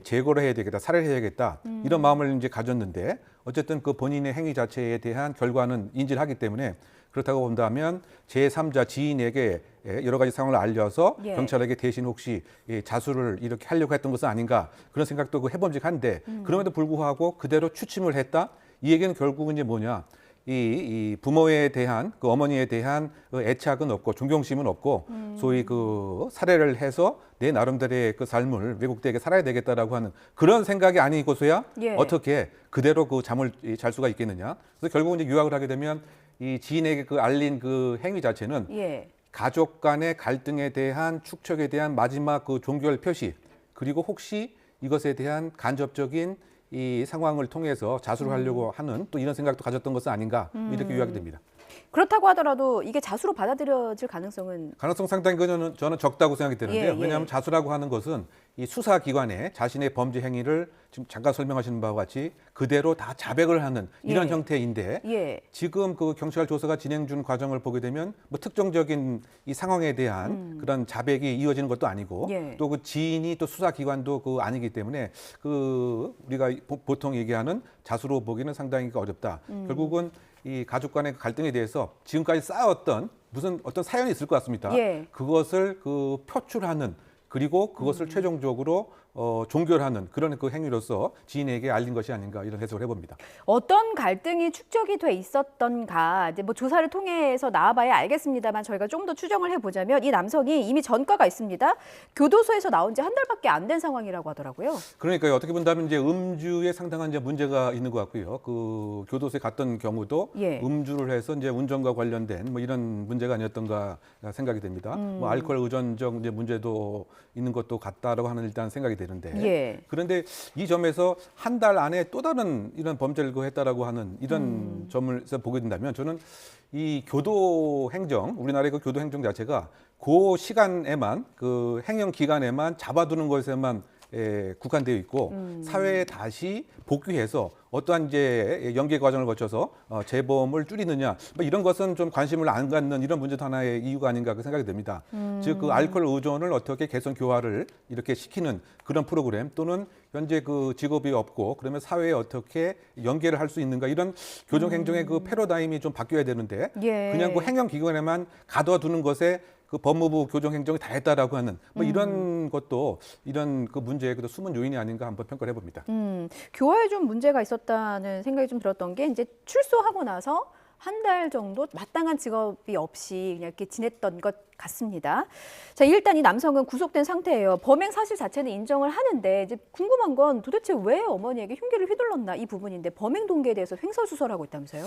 제거를 해야 되겠다, 살해를 해야겠다 이런 마음을 이제 가졌는데 어쨌든 본인의 행위 자체에 대한 결과는 인지를 하기 때문에 그렇다고 본다면 제3자 지인에게 여러 가지 상황을 알려서 예. 경찰에게 대신 혹시 자수를 이렇게 하려고 했던 것은 아닌가 그런 생각도 해봄직한데 그럼에도 불구하고 그대로 추침을 했다. 이 얘기는 결국은 이제 뭐냐. 이 부모에 대한 어머니에 대한 애착은 없고 존경심은 없고 소위 살해를 해서 내 나름대로의 삶을 외국대에게 살아야 되겠다라고 하는 그런 생각이 아니고서야 예. 어떻게 그대로 잠을 잘 수가 있겠느냐. 그래서 결국은 이제 요약을 하게 되면 이 지인에게 알린 행위 자체는 예. 가족 간의 갈등에 대한 축척에 대한 마지막 종결 표시 그리고 혹시 이것에 대한 간접적인 이 상황을 통해서 자수를 하려고 하는 또 이런 생각도 가졌던 것은 아닌가 이렇게 요약이 됩니다. 그렇다고 하더라도 이게 자수로 받아들여질 가능성은 상당히 저는 적다고 생각이 드는데요. 예, 예. 왜냐하면 자수라고 하는 것은 이 수사기관에 자신의 범죄 행위를 지금 잠깐 설명하시는 바와 같이 그대로 다 자백을 하는 이런 예. 형태인데 예. 지금 경찰 조사가 진행 중 과정을 보게 되면 특정적인 이 상황에 대한 그런 자백이 이어지는 것도 아니고 예. 또 지인이 또 수사기관도 아니기 때문에 우리가 보통 얘기하는 자수로 보기는 상당히 어렵다. 결국은 이 가족 간의 갈등에 대해서 지금까지 쌓아왔던 어떤 사연이 있을 것 같습니다. 예. 그것을 표출하는 그리고 그것을 최종적으로 종결하는 그런 그 행위로서 지인에게 알린 것이 아닌가 이런 해석을 해봅니다. 어떤 갈등이 축적이 돼 있었던가 이제 뭐 조사를 통해서 나와봐야 알겠습니다만 저희가 좀 더 추정을 해보자면 이 남성이 이미 전과가 있습니다. 교도소에서 나온 지 한 달밖에 안 된 상황이라고 하더라고요. 그러니까요. 어떻게 본다면 이제 음주에 상당한 이제 문제가 있는 것 같고요. 그 교도소에 갔던 경우도 음주를 해서 이제 운전과 관련된 뭐 이런 문제가 아니었던가 생각이 됩니다. 뭐 알코올 의존적 이제 문제도 있는 것도 같다라고 하는 일단 생각이 되는데 그런데 이 점에서 한 달 안에 또 다른 이런 범죄를 했다라고 하는 이런 점을서 보게 된다면 저는 이 교도 행정, 우리나라의 그 교도 행정 자체가 그 시간에만 그 행정 기간에만 잡아두는 것에만 국한되어 있고 사회에 다시 복귀해서 어떠한 이제 연계 과정을 거쳐서 재범을 줄이느냐 뭐 이런 것은 좀 관심을 안 갖는 이런 문제도 하나의 이유가 아닌가 그 생각이 듭니다. 즉 그 알코올 의존을 어떻게 개선 교화를 이렇게 시키는 그런 프로그램 또는 현재 그 직업이 없고 그러면 사회에 어떻게 연계를 할 수 있는가 이런 교정 행정의 그 패러다임이 좀 바뀌어야 되는데 그냥 그 행정 기관에만 가둬두는 것에 그 법무부 교정행정이 다 했다라고 하는 뭐 이런 것도 이런 그 문제의 그 숨은 요인이 아닌가 한번 평가를 해봅니다. 교화에 좀 문제가 있었다는 생각이 좀 들었던 게 이제 출소하고 나서 한 달 정도 마땅한 직업이 없이 그냥 이렇게 지냈던 것 같습니다. 자, 일단 이 남성은 구속된 상태예요. 범행 사실 자체는 인정을 하는데 이제 궁금한 건 도대체 왜 어머니에게 흉기를 휘둘렀나 이 부분인데 범행 동기에 대해서 횡설수설하고 있다면서요?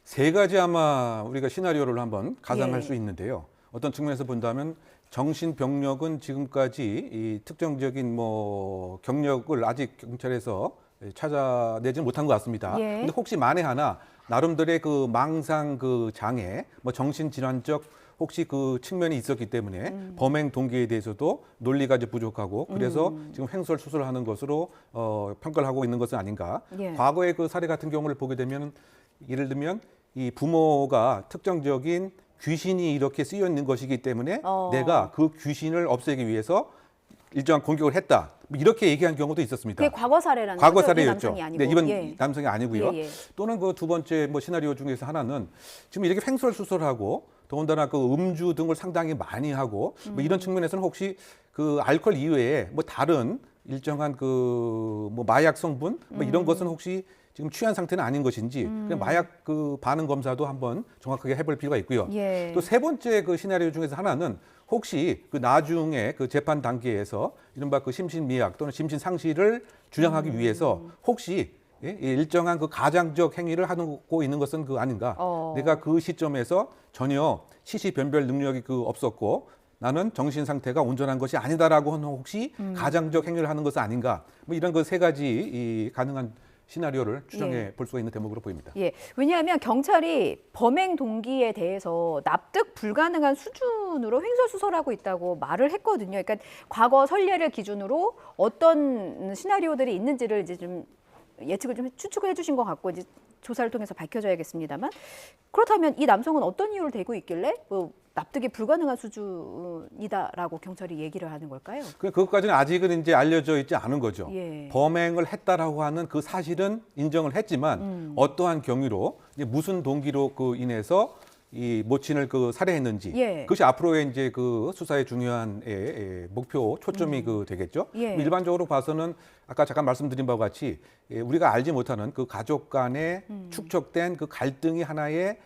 세 가지 아마 우리가 시나리오를 한번 가상할 수 있는데요. 어떤 측면에서 본다면 정신병력은 지금까지 이 특정적인 뭐 경력을 아직 경찰에서 찾아내지 못한 것 같습니다. 근데 혹시 만에 하나 나름대로의 그 망상 그 장애, 뭐 정신질환적 혹시 그 측면이 있었기 때문에 범행 동기에 대해서도 논리가 이제 부족하고 그래서 지금 횡설수설하는 것으로 평가를 하고 있는 것은 아닌가. 과거의 그 사례 같은 경우를 보게 되면 예를 들면 이 부모가 특정적인 귀신이 이렇게 쓰여 있는 것이기 때문에 내가 그 귀신을 없애기 위해서 일정한 공격을 했다. 이렇게 얘기한 경우도 있었습니다. 그게 과거 사례라는 과거 거죠? 사례였죠. 이 남성이 아니고. 네, 이번 남성이 아니고요. 또는 그 두 번째 뭐 시나리오 중에서 하나는 지금 이렇게 횡설수설하고 더군다나 그 음주 등을 상당히 많이 하고 뭐 이런 측면에서는 혹시 그 알코올 이외에 뭐 다른 일정한 그 뭐 마약 성분 뭐 이런 것은 혹시 지금 취한 상태는 아닌 것인지 그냥 마약 그 반응 검사도 한번 정확하게 해볼 필요가 있고요. 또 세 번째 그 시나리오 중에서 하나는 혹시 그 나중에 그 재판 단계에서 이른바 그 심신미약 또는 심신상실을 주장하기 위해서 혹시 일정한 그 가장적 행위를 하고 있는 것은 그 아닌가. 내가 그 시점에서 전혀 시시변별 능력이 그 없었고 나는 정신 상태가 온전한 것이 아니다라고 하는 혹시 가장적 행위를 하는 것은 아닌가. 뭐 이런 그 세 가지 이 가능한 시나리오를 추정해 볼 수가 있는 대목으로 보입니다. 왜냐하면 경찰이 범행 동기에 대해서 납득 불가능한 수준으로 횡설수설하고 있다고 말을 했거든요. 그러니까 과거 선례를 기준으로 어떤 시나리오들이 있는지를 이제 좀 예측을 좀 추측을 해주신 것 같고 이제 조사를 통해서 밝혀져야겠습니다만 그렇다면 이 남성은 어떤 이유를 대고 있길래 뭐 납득이 불가능한 수준이다라고 경찰이 얘기를 하는 걸까요? 그것까지는 아직은 이제 알려져 있지 않은 거죠. 범행을 했다라고 하는 그 사실은 인정을 했지만 어떠한 경위로 이제 무슨 동기로 그 인해서 이 모친을 그 살해했는지 그것이 앞으로의 이제 그 수사의 중요한 목표 초점이 그 되겠죠. 일반적으로 봐서는 아까 잠깐 말씀드린 바와 같이 우리가 알지 못하는 그 가족 간에 축적된 그 갈등이 하나의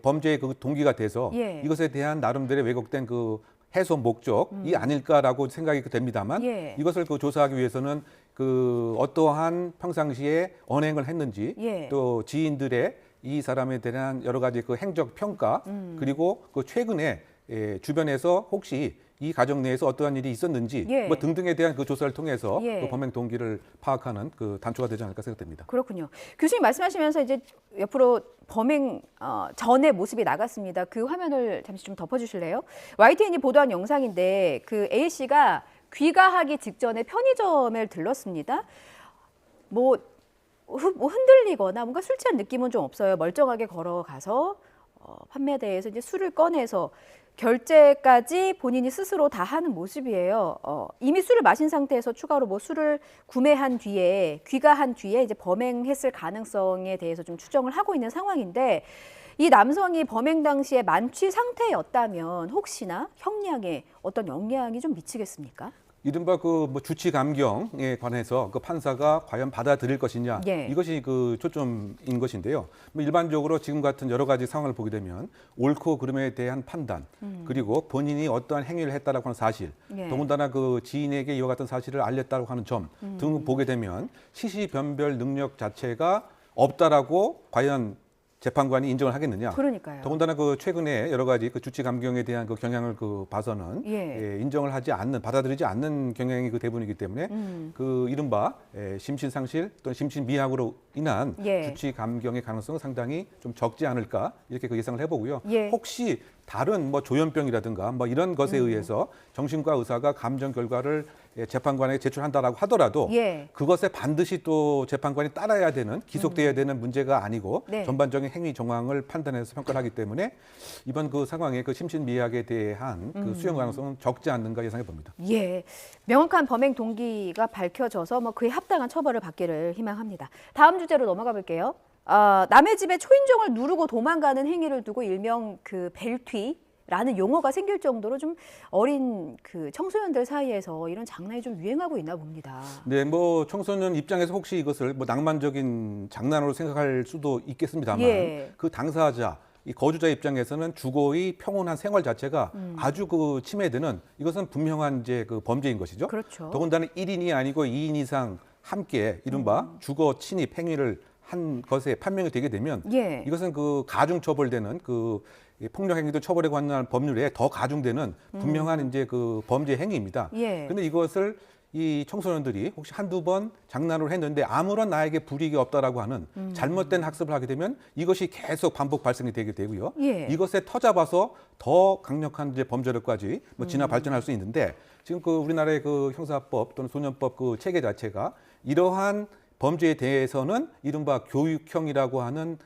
범죄의 그 동기가 돼서 이것에 대한 나름대로 왜곡된 그 해소 목적이 아닐까라고 생각이 됩니다만 이것을 그 조사하기 위해서는 그 어떠한 평상시에 언행을 했는지 또 지인들의 이 사람에 대한 여러 가지 그 행적 평가 그리고 그 최근에 주변에서 혹시 이 가정 내에서 어떠한 일이 있었는지 뭐 등등에 대한 그 조사를 통해서 그 범행 동기를 파악하는 그 단초가 되지 않을까 생각됩니다. 그렇군요. 교수님 말씀하시면서 이제 옆으로 범행 전의 모습이 나갔습니다. 그 화면을 잠시 좀 덮어주실래요? YTN이 보도한 영상인데 그 A 씨가 귀가하기 직전에 편의점을 들렀습니다. 뭐 흔들리거나 뭔가 술 취한 느낌은 좀 없어요. 멀쩡하게 걸어가서 판매대에서 이제 술을 꺼내서 결제까지 본인이 스스로 다 하는 모습이에요. 이미 술을 마신 상태에서 추가로 뭐 술을 구매한 뒤에 귀가한 뒤에 이제 범행했을 가능성에 대해서 좀 추정을 하고 있는 상황인데 이 남성이 범행 당시에 만취 상태였다면 혹시나 형량에 어떤 영향이 좀 미치겠습니까? 이른바 그 뭐 주치 감경에 관해서 그 판사가 과연 받아들일 것이냐 예. 이것이 그 초점인 것인데요. 뭐 일반적으로 지금 같은 여러 가지 상황을 보게 되면 옳고 그름에 대한 판단 그리고 본인이 어떠한 행위를 했다라고 하는 사실 예. 더군다나 그 지인에게 이와 같은 사실을 알렸다고 하는 점 등을 보게 되면 시시변별 능력 자체가 없다라고 과연 재판관이 인정을 하겠느냐. 그러니까요. 더군다나 그 최근에 여러 가지 그 주치 감경에 대한 그 경향을 그 봐서는 예. 인정을 하지 않는, 받아들이지 않는 경향이 그 대부분이기 때문에 그 이른바 심신상실 또는 심신미약으로 인한 예. 주치 감경의 가능성은 상당히 좀 적지 않을까 이렇게 그 예상을 해보고요. 예. 혹시 다른 뭐 조현병이라든가 뭐 이런 것에 의해서 정신과 의사가 감정 결과를 재판관에게 제출한다라고 하더라도 예. 그것에 반드시 또 재판관이 따라야 되는 기속돼야 되는 문제가 아니고 네. 전반적인 행위 정황을 판단해서 평가를 하기 때문에 이번 그 상황의 그 심신미약에 대한 그 수용 가능성은 적지 않는가 예상해 봅니다. 예, 명확한 범행 동기가 밝혀져서 뭐 그에 합당한 처벌을 받기를 희망합니다. 다음 주제로 넘어가 볼게요. 남의 집에 초인종을 누르고 도망가는 행위를 두고 일명 그 벨튀라는 용어가 생길 정도로 좀 어린 그 청소년들 사이에서 이런 장난이 좀 유행하고 있나 봅니다. 네, 뭐 청소년 입장에서 혹시 이것을 뭐 낭만적인 장난으로 생각할 수도 있겠습니다만 예. 그 당사자 이 거주자 입장에서는 주거의 평온한 생활 자체가 아주 그 침해되는 이것은 분명한 이제 그 범죄인 것이죠. 그렇죠. 더군다나 1인이 아니고 2인 이상 함께 이른바 주거 침입 행위를 한 것에 판명이 되게 되면 예. 이것은 그 가중 처벌되는 그 폭력 행위도 처벌에 관한 법률에 더 가중되는 분명한 이제 그 범죄 행위입니다. 예. 그런데 이것을 이 청소년들이 혹시 한두 번 장난을 했는데 아무런 나에게 불이익이 없다라고 하는 잘못된 학습을 하게 되면 이것이 계속 반복 발생이 되게 되고요. 예. 이것에 터잡아서 더 강력한 이제 범죄력까지 뭐 진화 발전할 수 있는데 지금 그 우리나라의 그 형사법 또는 소년법 그 체계 자체가 이러한 범죄에 대해서는 이른바 교육형이라고 하는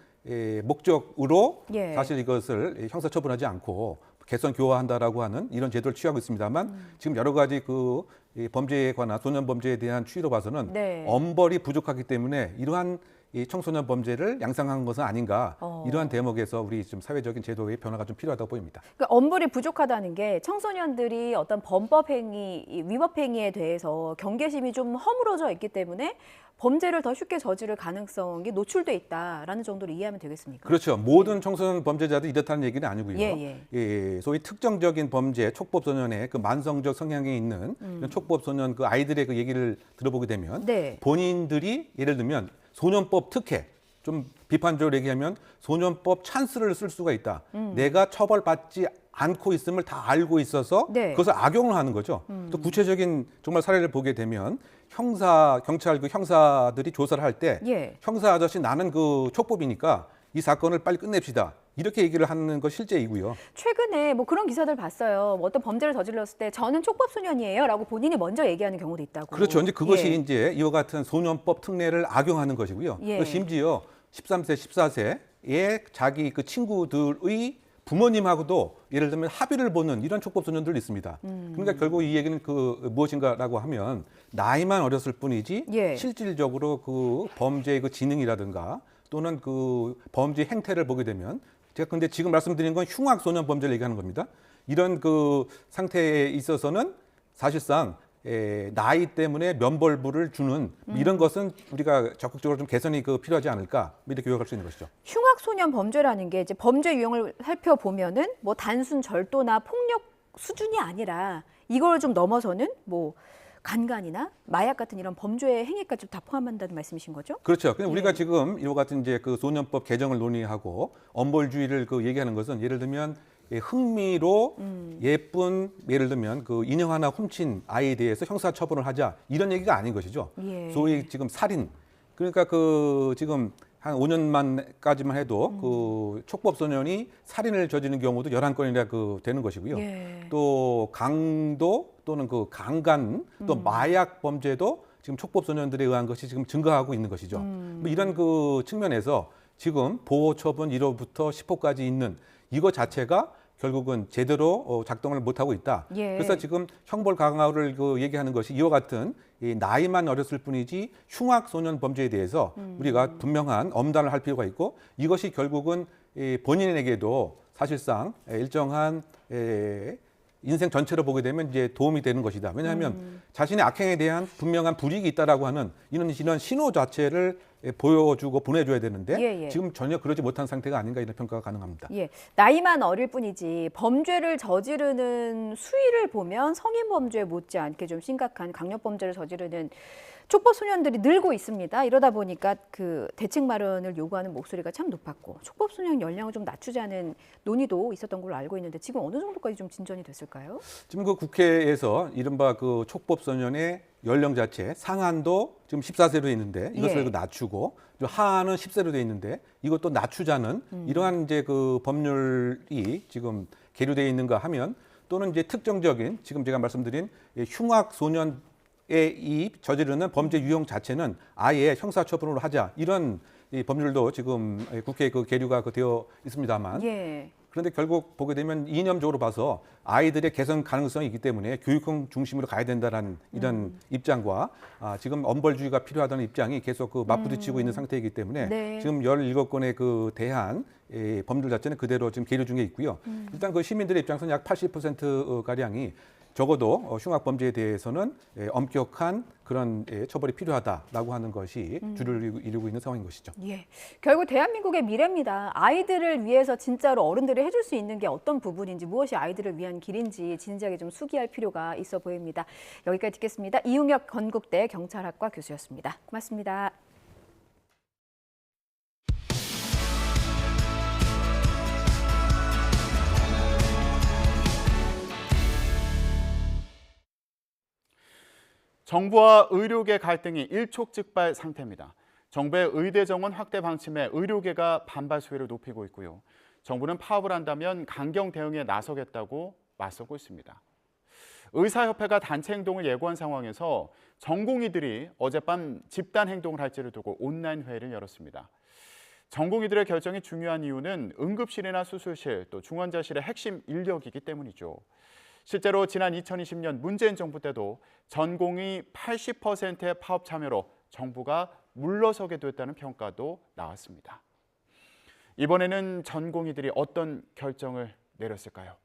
목적으로 예. 사실 이것을 형사처분하지 않고 개선 교화한다라고 하는 이런 제도를 취하고 있습니다만 지금 여러 가지 그 범죄에 관한 소년 범죄에 대한 추이로 봐서는 네. 엄벌이 부족하기 때문에 이러한 이 청소년 범죄를 양상한 것은 아닌가 이러한 대목에서 우리 좀 사회적인 제도의 변화가 좀 필요하다고 보입니다. 그러니까 엄벌이 부족하다는 게 청소년들이 어떤 범법 행위, 위법 행위에 대해서 경계심이 좀 허물어져 있기 때문에 범죄를 더 쉽게 저지를 가능성이 노출돼 있다라는 정도로 이해하면 되겠습니까? 그렇죠. 모든 청소년 범죄자들이 이렇다는 얘기는 아니고요. 예. 소위 특정적인 범죄, 촉법소년의 그 만성적 성향이 있는 촉법소년 그 아이들의 그 얘기를 들어보게 되면 네. 본인들이 예를 들면 소년법 특혜, 좀 비판적으로 얘기하면 소년법 찬스를 쓸 수가 있다. 내가 처벌받지 않고 있음을 다 알고 있어서 네. 그것을 악용을 하는 거죠. 또 구체적인 정말 사례를 보게 되면 경찰 그 형사들이 조사를 할 때 예. 형사 아저씨 나는 그 촉법이니까 이 사건을 빨리 끝냅시다. 이렇게 얘기를 하는 것 실제이고요. 최근에 뭐 그런 기사들 봤어요. 뭐 어떤 범죄를 저질렀을 때 저는 촉법소년이에요라고 본인이 먼저 얘기하는 경우도 있다고. 그렇죠. 이제 그것이 예. 이제 이와 같은 소년법 특례를 악용하는 것이고요. 예. 심지어 13세, 14세의 자기 그 친구들의 부모님하고도 예를 들면 합의를 보는 이런 촉법소년들이 있습니다. 그러니까 결국 이 얘기는 그 무엇인가라고 하면 나이만 어렸을 뿐이지 예. 실질적으로 그 범죄의 그 지능이라든가 또는 그 범죄 행태를 보게 되면 제가 근데 지금 말씀드린 건 흉악소년 범죄를 얘기하는 겁니다. 이런 그 상태에 있어서는 사실상 나이 때문에 면벌부를 주는 이런 것은 우리가 적극적으로 좀 개선이 그 필요하지 않을까 이렇게 요약할 수 있는 것이죠. 흉악소년 범죄라는 게 이제 범죄 유형을 살펴보면은 뭐 단순 절도나 폭력 수준이 아니라 이걸 좀 넘어서는 뭐 간간이나 마약 같은 이런 범죄 행위까지 다 포함한다는 말씀이신 거죠? 그렇죠. 근데 우리가 지금 이와 같은 이제 그 소년법 개정을 논의하고 엄벌주의를 그 얘기하는 것은 예를 들면 흥미로 예쁜 예를 들면 그 인형 하나 훔친 아이에 대해서 형사처분을 하자 이런 얘기가 아닌 것이죠. 예. 소위 지금 살인 그러니까 그 지금 한 5년만까지만 해도 그 촉법소년이 살인을 저지르는 경우도 11건이나 그 되는 것이고요. 예. 또 강도 또는 그 강간 또 마약 범죄도 지금 촉법소년들에 의한 것이 지금 증가하고 있는 것이죠. 뭐 이런 그 측면에서 지금 보호처분 1호부터 10호까지 있는 이거 자체가 결국은 제대로 작동을 못하고 있다. 예. 그래서 지금 형벌 강화를 그 얘기하는 것이 이와 같은 이 나이만 어렸을 뿐이지 흉악소년 범죄에 대해서 우리가 분명한 엄단을 할 필요가 있고 이것이 결국은 본인에게도 사실상 일정한 인생 전체로 보게 되면 이제 도움이 되는 것이다. 왜냐하면 자신의 악행에 대한 분명한 불이익이 있다라고 하는 이런 신호 자체를 보여주고 보내줘야 되는데 지금 전혀 그러지 못한 상태가 아닌가 이런 평가가 가능합니다. 예, 나이만 어릴 뿐이지 범죄를 저지르는 수위를 보면 성인 범죄에 못지않게 좀 심각한 강력 범죄를 저지르는 촉법 소년들이 늘고 있습니다. 이러다 보니까 그 대책 마련을 요구하는 목소리가 참 높았고 촉법 소년 연령을 좀 낮추자는 논의도 있었던 걸로 알고 있는데 지금 어느 정도까지 좀 진전이 됐을까요? 지금 그 국회에서 이른바 그 촉법 소년의 연령 자체 상한도 지금 14세로 돼 있는데 이것을 낮추고 하한은 10세로 돼 있는데 이것도 낮추자는 이러한 이제 그 법률이 지금 계류되어 있는가 하면 또는 이제 특정적인 지금 제가 말씀드린 흉악 소년 이 저지르는 범죄 유형 자체는 아예 형사처분으로 하자 이런 이 법률도 지금 국회에 그 계류가 되어 있습니다만 그런데 결국 보게 되면 이념적으로 봐서 아이들의 개선 가능성이 있기 때문에 교육형 중심으로 가야 된다는 이런 입장과 지금 엄벌주의가 필요하다는 입장이 계속 그 맞부딪히고 있는 상태이기 때문에 지금 17건의 그 대한 법률 자체는 그대로 지금 계류 중에 있고요. 일단 그 시민들의 입장에서는 약 80% 가량이 적어도 흉악 범죄에 대해서는 엄격한 그런 처벌이 필요하다라고 하는 것이 주를 이루고 있는 상황인 것이죠. 예, 결국 대한민국의 미래입니다. 아이들을 위해서 진짜로 어른들이 해줄 수 있는 게 어떤 부분인지 무엇이 아이들을 위한 길인지 진지하게 좀 숙의할 필요가 있어 보입니다. 여기까지 듣겠습니다. 이웅혁 건국대 경찰학과 교수였습니다. 고맙습니다. 정부와 의료계 갈등이 일촉즉발 상태입니다. 정부의 의대 정원 확대 방침에 의료계가 반발 수위를 높이고 있고요. 정부는 파업을 한다면 강경 대응에 나서겠다고 맞서고 있습니다. 의사협회가 단체 행동을 예고한 상황에서 전공의들이 어젯밤 집단 행동을 할지를 두고 온라인 회의를 열었습니다. 전공의들의 결정이 중요한 이유는 응급실이나 수술실, 또 중환자실의 핵심 인력이기 때문이죠. 실제로 지난 2020년 문재인 정부 때도 전공의 80%의 파업 참여로 정부가 물러서게 됐다는 평가도 나왔습니다. 이번에는 전공의들이 어떤 결정을 내렸을까요?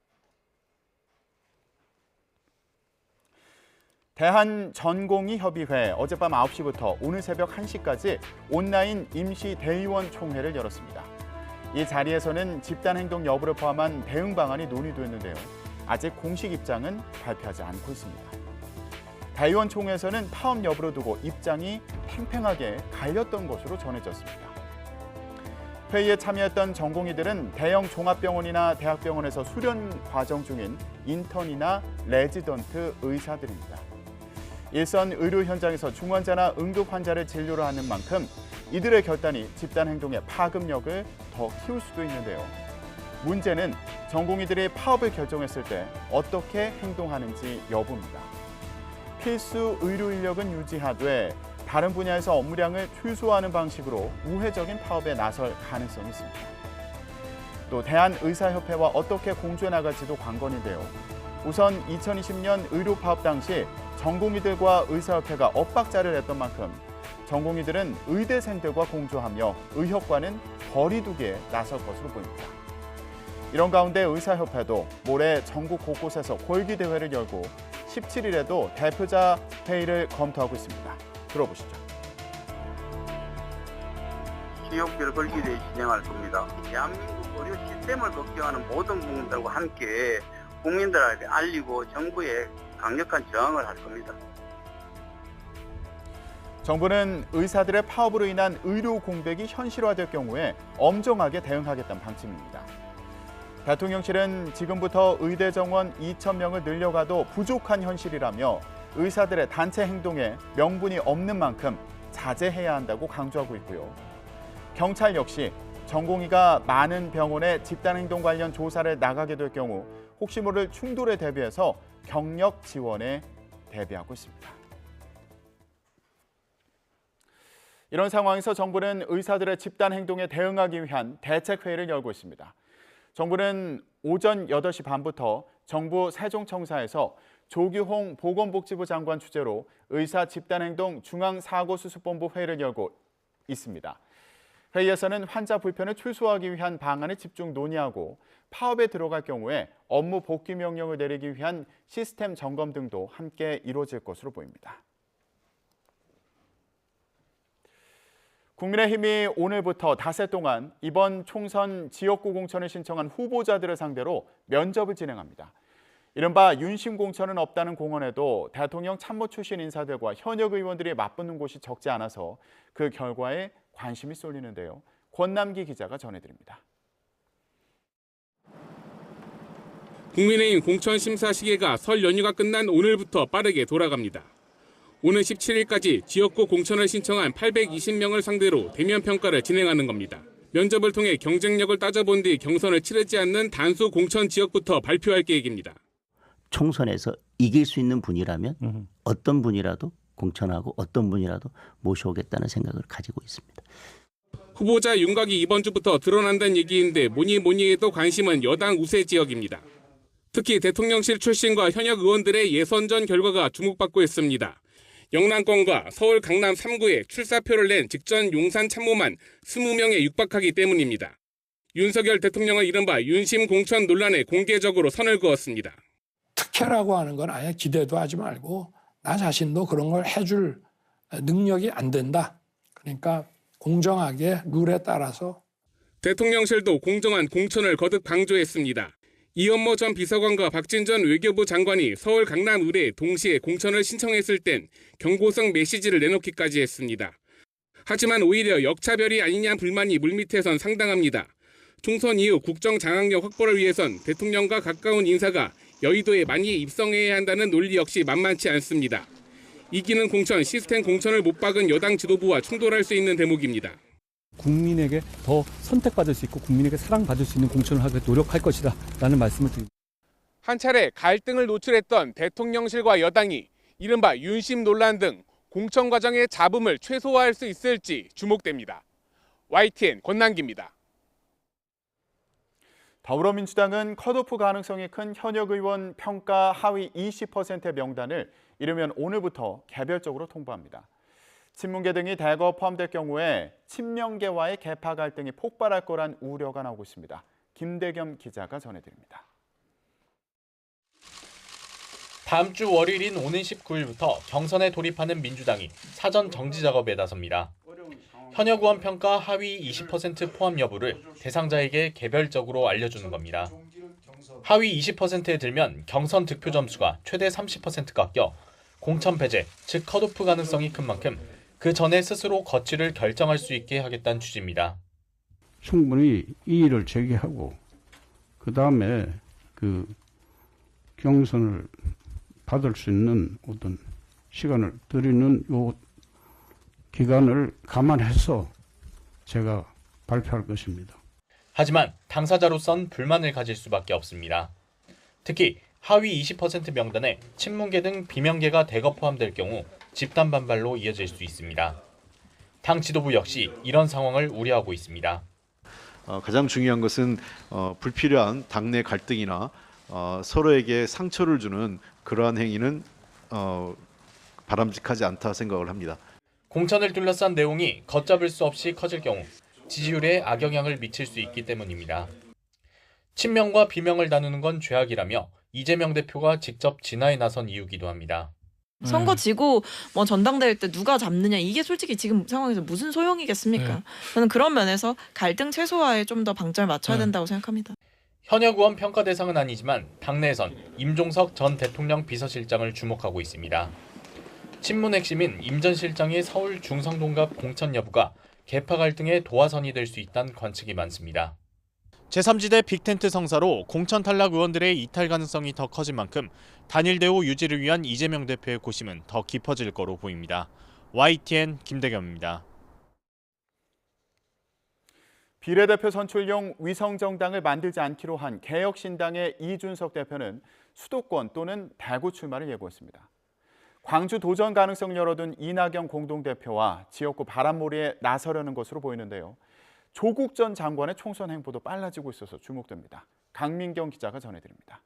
대한전공의협의회 어젯밤 9시부터 오늘 새벽 1시까지 온라인 임시대의원 총회를 열었습니다. 이 자리에서는 집단행동 여부를 포함한 대응 방안이 논의됐는데요. 아직 공식 입장은 발표하지 않고 있습니다. 대의원 총회에서는 파업 여부를 두고 입장이 팽팽하게 갈렸던 것으로 전해졌습니다. 회의에 참여했던 전공의들은 대형 종합병원이나 대학병원에서 수련 과정 중인 인턴이나 레지던트 의사들입니다. 일선 의료 현장에서 중환자나 응급 환자를 진료를 하는 만큼 이들의 결단이 집단 행동의 파급력을 더 키울 수도 있는데요. 문제는 전공의들이 파업을 결정했을 때 어떻게 행동하는지 여부입니다. 필수 의료 인력은 유지하되 다른 분야에서 업무량을 최소화하는 방식으로 우회적인 파업에 나설 가능성이 있습니다. 또 대한의사협회와 어떻게 공조해 나갈지도 관건인데요. 우선 2020년 의료 파업 당시 전공의들과 의사협회가 엇박자를 냈던 만큼 전공의들은 의대생들과 공조하며 의협과는 거리 두기에 나설 것으로 보입니다. 이런 가운데 의사협회도 모레 전국 곳곳에서 골기 대회를 열고 17일에도 대표자 회의를 검토하고 있습니다. 들어보시죠. 지역별 골기대회 진행할 겁니다. 대한민국 의료 시스템을 걱정하는 모든 국민들과 함께 국민들에게 알리고 정부에 강력한 저항을 할 겁니다. 정부는 의사들의 파업으로 인한 의료 공백이 현실화될 경우에 엄정하게 대응하겠다는 방침입니다. 대통령실은 지금부터 의대 정원 2,000명을 늘려가도 부족한 현실이라며 의사들의 단체 행동에 명분이 없는 만큼 자제해야 한다고 강조하고 있고요. 경찰 역시 전공의가 많은 병원에 집단행동 관련 조사를 나가게 될 경우 혹시 모를 충돌에 대비해서 경력 지원에 대비하고 있습니다. 이런 상황에서 정부는 의사들의 집단행동에 대응하기 위한 대책회의를 열고 있습니다. 정부는 오전 8시 반부터 정부 세종청사에서 조규홍 보건복지부 장관 주재로 의사 집단행동 중앙사고수습본부 회의를 열고 있습니다. 회의에서는 환자 불편을 최소화하기 위한 방안을 집중 논의하고 파업에 들어갈 경우에 업무 복귀 명령을 내리기 위한 시스템 점검 등도 함께 이루어질 것으로 보입니다. 국민의힘이 오늘부터 닷새 동안 이번 총선 지역구 공천을 신청한 후보자들을 상대로 면접을 진행합니다. 이른바 윤심 공천은 없다는 공언에도 대통령 참모 출신 인사들과 현역 의원들이 맞붙는 곳이 적지 않아서 그 결과에 관심이 쏠리는데요. 권남기 기자가 전해드립니다. 국민의힘 공천 심사 시기가 설 연휴가 끝난 오늘부터 빠르게 돌아갑니다. 오는 17일까지 지역구 공천을 신청한 820명을 상대로 대면 평가를 진행하는 겁니다. 면접을 통해 경쟁력을 따져본 뒤 경선을 치르지 않는 단수 공천 지역부터 발표할 계획입니다. 총선에서 이길 수 있는 분이라면 어떤 분이라도 공천하고 어떤 분이라도 모셔오겠다는 생각을 가지고 있습니다. 후보자 윤곽이 이번 주부터 드러난다는 얘기인데 뭐니 해도 관심은 여당 우세 지역입니다. 특히 대통령실 출신과 현역 의원들의 예선전 결과가 주목받고 있습니다. 영남권과 서울 강남 3구에 출사표를 낸 직전 용산 참모만 20명에 육박하기 때문입니다. 윤석열 대통령은 이른바 윤심 공천 논란에 공개적으로 선을 그었습니다. 특혜라고 하는 건 아예 기대도 하지 말고 나 자신도 그런 걸 해줄 능력이 안 된다. 그러니까 공정하게 룰에 따라서. 대통령실도 공정한 공천을 거듭 강조했습니다. 이현모 전 비서관과 박진 전 외교부 장관이 서울 강남 의뢰에 동시에 공천을 신청했을 땐 경고성 메시지를 내놓기까지 했습니다. 하지만 오히려 역차별이 아니냐 불만이 물밑에선 상당합니다. 총선 이후 국정 장악력 확보를 위해선 대통령과 가까운 인사가 여의도에 많이 입성해야 한다는 논리 역시 만만치 않습니다. 이기는 공천, 시스템 공천을 못 박은 여당 지도부와 충돌할 수 있는 대목입니다. 국민에게 더 선택받을 수 있고 국민에게 사랑받을 수 있는 공천을 하기 노력할 것이다 라는 말씀을 드립니다. 한 차례 갈등을 노출했던 대통령실과 여당이 이른바 윤심 논란 등 공천 과정의 잡음을 최소화할 수 있을지 주목됩니다. YTN 권남기입니다. 더불어민주당은 컷오프 가능성이 큰 현역 의원 평가 하위 20%의 명단을 이르면 오늘부터 개별적으로 통보합니다. 친문계 등이 대거 포함될 경우에 친명계와의 계파 갈등이 폭발할 거란 우려가 나오고 있습니다. 김대겸 기자가 전해드립니다. 다음 주 월요일인 오는 19일부터 경선에 돌입하는 민주당이 사전 정지 작업에 나섭니다. 현역 의원 평가 하위 20% 포함 여부를 대상자에게 개별적으로 알려주는 겁니다. 하위 20%에 들면 경선 득표 점수가 최대 30% 깎여 공천 배제, 즉 컷오프 가능성이 큰 만큼 그 전에 스스로 거취를 결정할 수 있게 하겠다는 취지입니다. 충분히 이의를 제기하고 그 다음에 그 경선을 받을 수 있는 어떤 시간을 드리는 요 기간을 감안해서 제가 발표할 것입니다. 하지만 당사자로선 불만을 가질 수밖에 없습니다. 특히 하위 20% 명단에 친문계 등 비명계가 대거 포함될 경우 집단 반발로 이어질 수 있습니다. 당 지도부 역시 이런 상황을 우려하고 있습니다. 가장 중요한 것은 불필요한 당내 갈등이나 서로에게 상처를 주는 그러한 행위는 바람직하지 않다 생각을 합니다. 공천을 둘러싼 내용이 걷잡을 수 없이 커질 경우 지지율에 악영향을 미칠 수 있기 때문입니다. 친명과 비명을 나누는 건 죄악이라며 이재명 대표가 직접 진화에 나선 이유기도 합니다. 선거 지고 뭐 전당대회 때 누가 잡느냐 이게 솔직히 지금 상황에서 무슨 소용이겠습니까? 저는 그런 면에서 갈등 최소화에 좀 더 방점을 맞춰야 된다고 생각합니다. 현역 의원 평가 대상은 아니지만 당내에선 임종석 전 대통령 비서실장을 주목하고 있습니다. 친문 핵심인 임 전 실장의 서울 중성동갑 공천 여부가 계파 갈등의 도화선이 될 수 있다는 관측이 많습니다. 제3지대 빅텐트 성사로 공천 탈락 의원들의 이탈 가능성이 더 커진 만큼 단일 대우 유지를 위한 이재명 대표의 고심은 더 깊어질 거로 보입니다. YTN 김대겸입니다. 비례대표 선출용 위성정당을 만들지 않기로 한 개혁신당의 이준석 대표는 수도권 또는 대구 출마를 예고했습니다. 광주 도전 가능성을 열어둔 이낙연 공동대표와 지역구 바람몰이에 나서려는 것으로 보이는데요. 조국 전 장관의 총선 행보도 빨라지고 있어서 주목됩니다. 강민경 기자가 전해드립니다.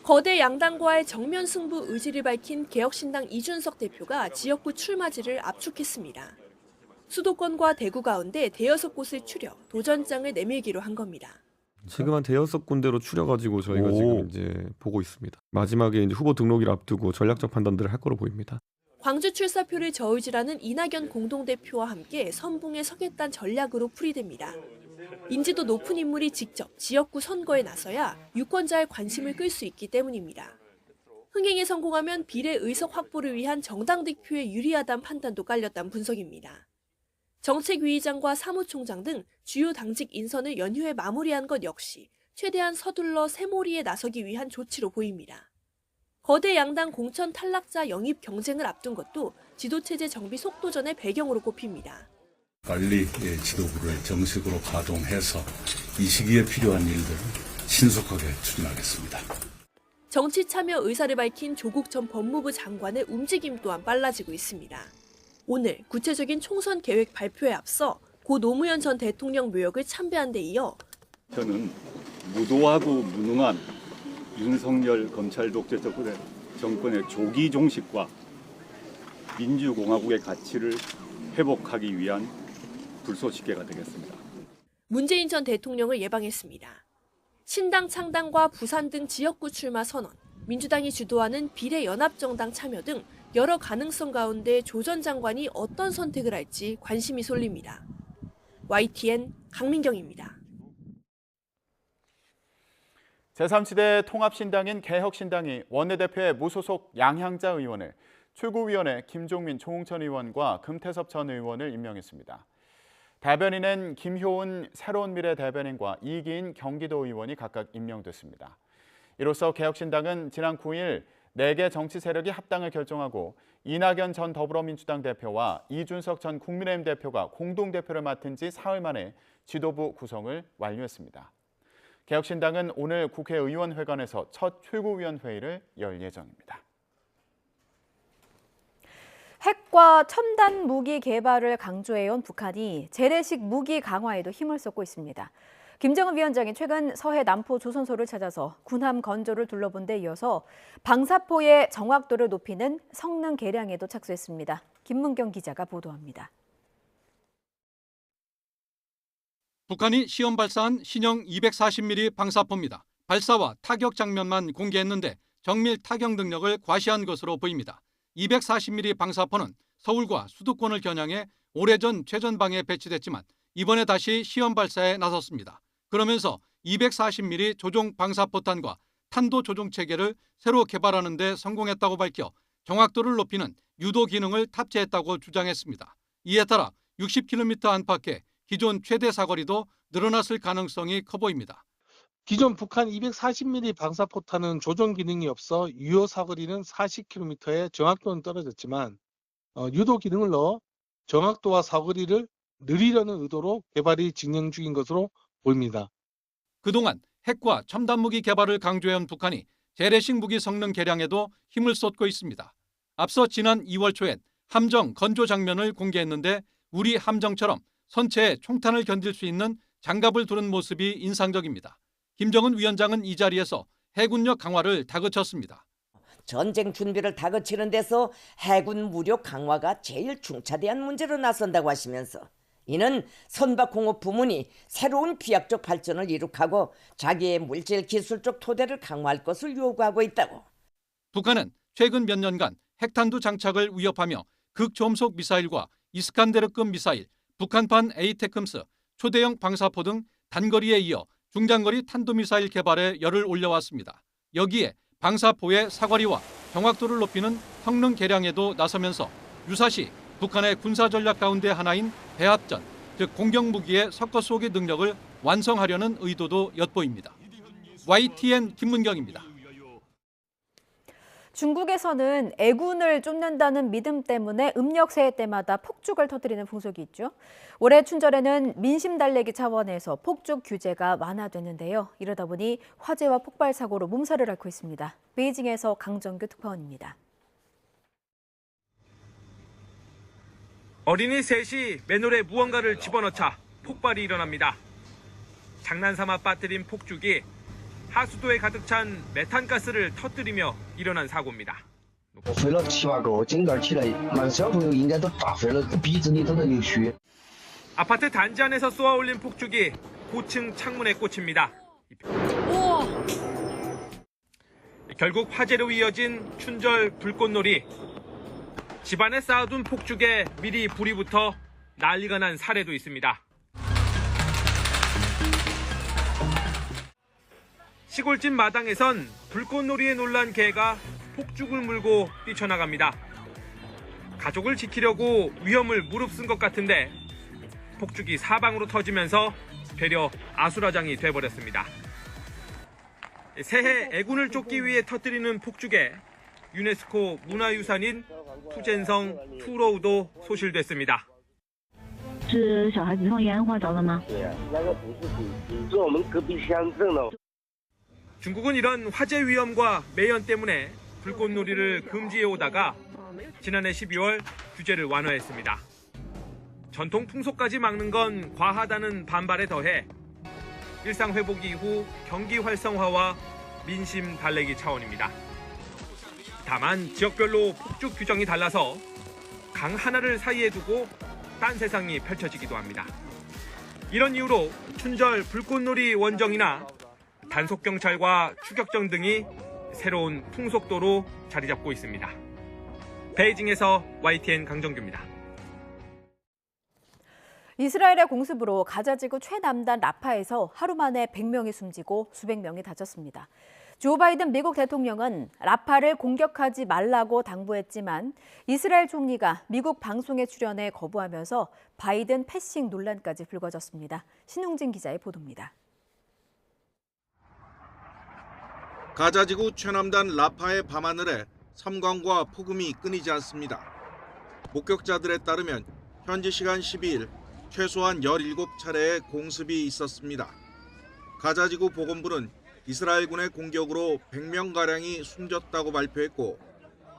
거대 양당과의 정면 승부 의지를 밝힌 개혁신당 이준석 대표가 지역구 출마지를 압축했습니다. 수도권과 대구 가운데 대여섯 곳을 추려 도전장을 내밀기로 한 겁니다. 지금 한 대여섯 군데로 추려가지고 저희가 지금 이제 보고 있습니다. 마지막에 이제 후보 등록일 앞두고 전략적 판단들을 할 거로 보입니다. 광주 출사표를 저울질하는 이낙연 공동대표와 함께 선봉에 서겠다는 전략으로 풀이됩니다. 인지도 높은 인물이 직접 지역구 선거에 나서야 유권자의 관심을 끌 수 있기 때문입니다. 흥행에 성공하면 비례 의석 확보를 위한 정당 득표에 유리하다는 판단도 깔렸다는 분석입니다. 정책위의장과 사무총장 등 주요 당직 인선을 연휴에 마무리한 것 역시 최대한 서둘러 새몰이에 나서기 위한 조치로 보입니다. 거대 양당 공천 탈락자 영입 경쟁을 앞둔 것도 지도체제 정비 속도전의 배경으로 꼽힙니다. 관리 지도부를 정식으로 가동해서 이 시기에 필요한 일들을 신속하게 추진하겠습니다. 정치 참여 의사를 밝힌 조국 전 법무부 장관의 움직임 또한 빨라지고 있습니다. 오늘 구체적인 총선 계획 발표에 앞서 고 노무현 전 대통령 묘역을 참배한 데 이어 저는 무도하고 무능한 윤석열 검찰 독재 정권의 조기 종식과 민주공화국의 가치를 회복하기 위한 불쏘시개가 되겠습니다. 문재인 전 대통령을 예방했습니다. 신당 창당과 부산 등 지역구 출마 선언, 민주당이 주도하는 비례연합정당 참여 등 여러 가능성 가운데 조 전 장관이 어떤 선택을 할지 관심이 쏠립니다. YTN 강민경입니다. 제3지대 통합신당인 개혁신당이 원내대표의 무소속 양향자 의원을 출구위원회 김종민 조홍천 의원과 금태섭 전 의원을 임명했습니다. 대변인은 김효은 새로운미래 대변인과 이기인 경기도 의원이 각각 임명됐습니다. 이로써 개혁신당은 지난 9일 4개 정치 세력이 합당을 결정하고 이낙연 전 더불어민주당 대표와 이준석 전 국민의힘 대표가 공동대표를 맡은 지 사흘 만에 지도부 구성을 완료했습니다. 개혁신당은 오늘 국회의원회관에서 첫 최고위원 회의를 열 예정입니다. 핵과 첨단 무기 개발을 강조해온 북한이 재래식 무기 강화에도 힘을 쏟고 있습니다. 김정은 위원장이 최근 서해 남포 조선소를 찾아서 군함 건조를 둘러본 데 이어서 방사포의 정확도를 높이는 성능 개량에도 착수했습니다. 김문경 기자가 보도합니다. 북한이 시험 발사한 신형 240mm 방사포입니다. 발사와 타격 장면만 공개했는데 정밀 타격 능력을 과시한 것으로 보입니다. 240mm 방사포는 서울과 수도권을 겨냥해 오래전 최전방에 배치됐지만 이번에 다시 시험 발사에 나섰습니다. 그러면서 240mm 조종 방사포탄과 탄도 조종 체계를 새로 개발하는 데 성공했다고 밝혀 정확도를 높이는 유도 기능을 탑재했다고 주장했습니다. 이에 따라 60km 안팎의 기존 최대 사거리도 늘어났을 가능성이 커 보입니다. 기존 북한 240mm 방사포탄은 조종 기능이 없어 유효 사거리는 40km에 정확도는 떨어졌지만 유도 기능을 넣어 정확도와 사거리를 늘리려는 의도로 개발이 진행 중인 것으로 보입니다. 그동안 핵과 첨단 무기 개발을 강조해온 북한이 재래식 무기 성능 개량에도 힘을 쏟고 있습니다. 앞서 지난 2월 초엔 함정 건조 장면을 공개했는데 우리 함정처럼 선체에 총탄을 견딜 수 있는 장갑을 두른 모습이 인상적입니다. 김정은 위원장은 이 자리에서 해군력 강화를 다그쳤습니다. 전쟁 준비를 다그치는 데서 해군 무력 강화가 제일 중차대한 문제로 나선다고 하시면서 이는 선박공업 부문이 새로운 비약적 발전을 이룩하고 자기의 물질 기술적 토대를 강화할 것을 요구하고 있다고. 북한은 최근 몇 년간 핵탄두 장착을 위협하며 극초음속 미사일과 이스칸데르급 미사일, 북한판 에이테크스, 초대형 방사포 등 단거리에 이어 중장거리 탄도미사일 개발에 열을 올려왔습니다. 여기에 방사포의 사거리와 정확도를 높이는 성능 개량에도 나서면서 유사시 북한의 군사 전략 가운데 하나인 배합전, 즉 공격무기의 섞어 쏘기 능력을 완성하려는 의도도 엿보입니다. YTN 김문경입니다. 중국에서는 애군을 쫓는다는 믿음 때문에 음력 새해 때마다 폭죽을 터뜨리는 풍속이 있죠. 올해 춘절에는 민심 달래기 차원에서 폭죽 규제가 완화됐는데요. 이러다 보니 화재와 폭발 사고로 몸살을 앓고 있습니다. 베이징에서 강정규 특파원입니다. 어린이 셋이 맨홀에 무언가를 집어넣자 폭발이 일어납니다. 장난삼아 빠뜨린 폭죽이 하수도에 가득 찬 메탄가스를 터뜨리며 일어난 사고입니다. 飞了7、8个，整个起来，那个小朋友应该都炸飞了，鼻子里都在流血。 아파트 단지 안에서 쏘아올린 폭죽이 고층 창문에 꽂힙니다. 우와. 결국 화재로 이어진 춘절 불꽃놀이. 집안에 쌓아둔 폭죽에 미리 불이 붙어 난리가 난 사례도 있습니다. 시골집 마당에선 불꽃놀이에 놀란 개가 폭죽을 물고 뛰쳐나갑니다. 가족을 지키려고 위험을 무릅쓴 것 같은데 폭죽이 사방으로 터지면서 되려 아수라장이 돼버렸습니다. 새해 애군을 쫓기 위해 터뜨리는 폭죽에 유네스코 문화유산인 푸젠성 투로우도 소실됐습니다. 是小孩子放烟花着了吗？ 중국은 이런 화재 위험과 매연 때문에 불꽃놀이를 금지해 오다가 지난해 12월 규제를 완화했습니다. 전통 풍속까지 막는 건 과하다는 반발에 더해 일상 회복 이후 경기 활성화와 민심 달래기 차원입니다. 다만 지역별로 폭죽 규정이 달라서 강 하나를 사이에 두고 딴 세상이 펼쳐지기도 합니다. 이런 이유로 춘절 불꽃놀이 원정이나 단속경찰과 추격전 등이 새로운 풍속도로 자리 잡고 있습니다. 베이징에서 YTN 강정규입니다. 이스라엘의 공습으로 가자지구 최남단 라파에서 하루 만에 100명이 숨지고 수백 명이 다쳤습니다. 조 바이든 미국 대통령은 라파를 공격하지 말라고 당부했지만 이스라엘 총리가 미국 방송에 출연해 거부하면서 바이든 패싱 논란까지 불거졌습니다. 신웅진 기자의 보도입니다. 가자지구 최남단 라파의 밤하늘에 섬광과 폭음이 끊이지 않습니다. 목격자들에 따르면 현지 시간 12일 최소한 17차례의 공습이 있었습니다. 가자지구 보건부는 이스라엘군의 공격으로 100명가량이 숨졌다고 발표했고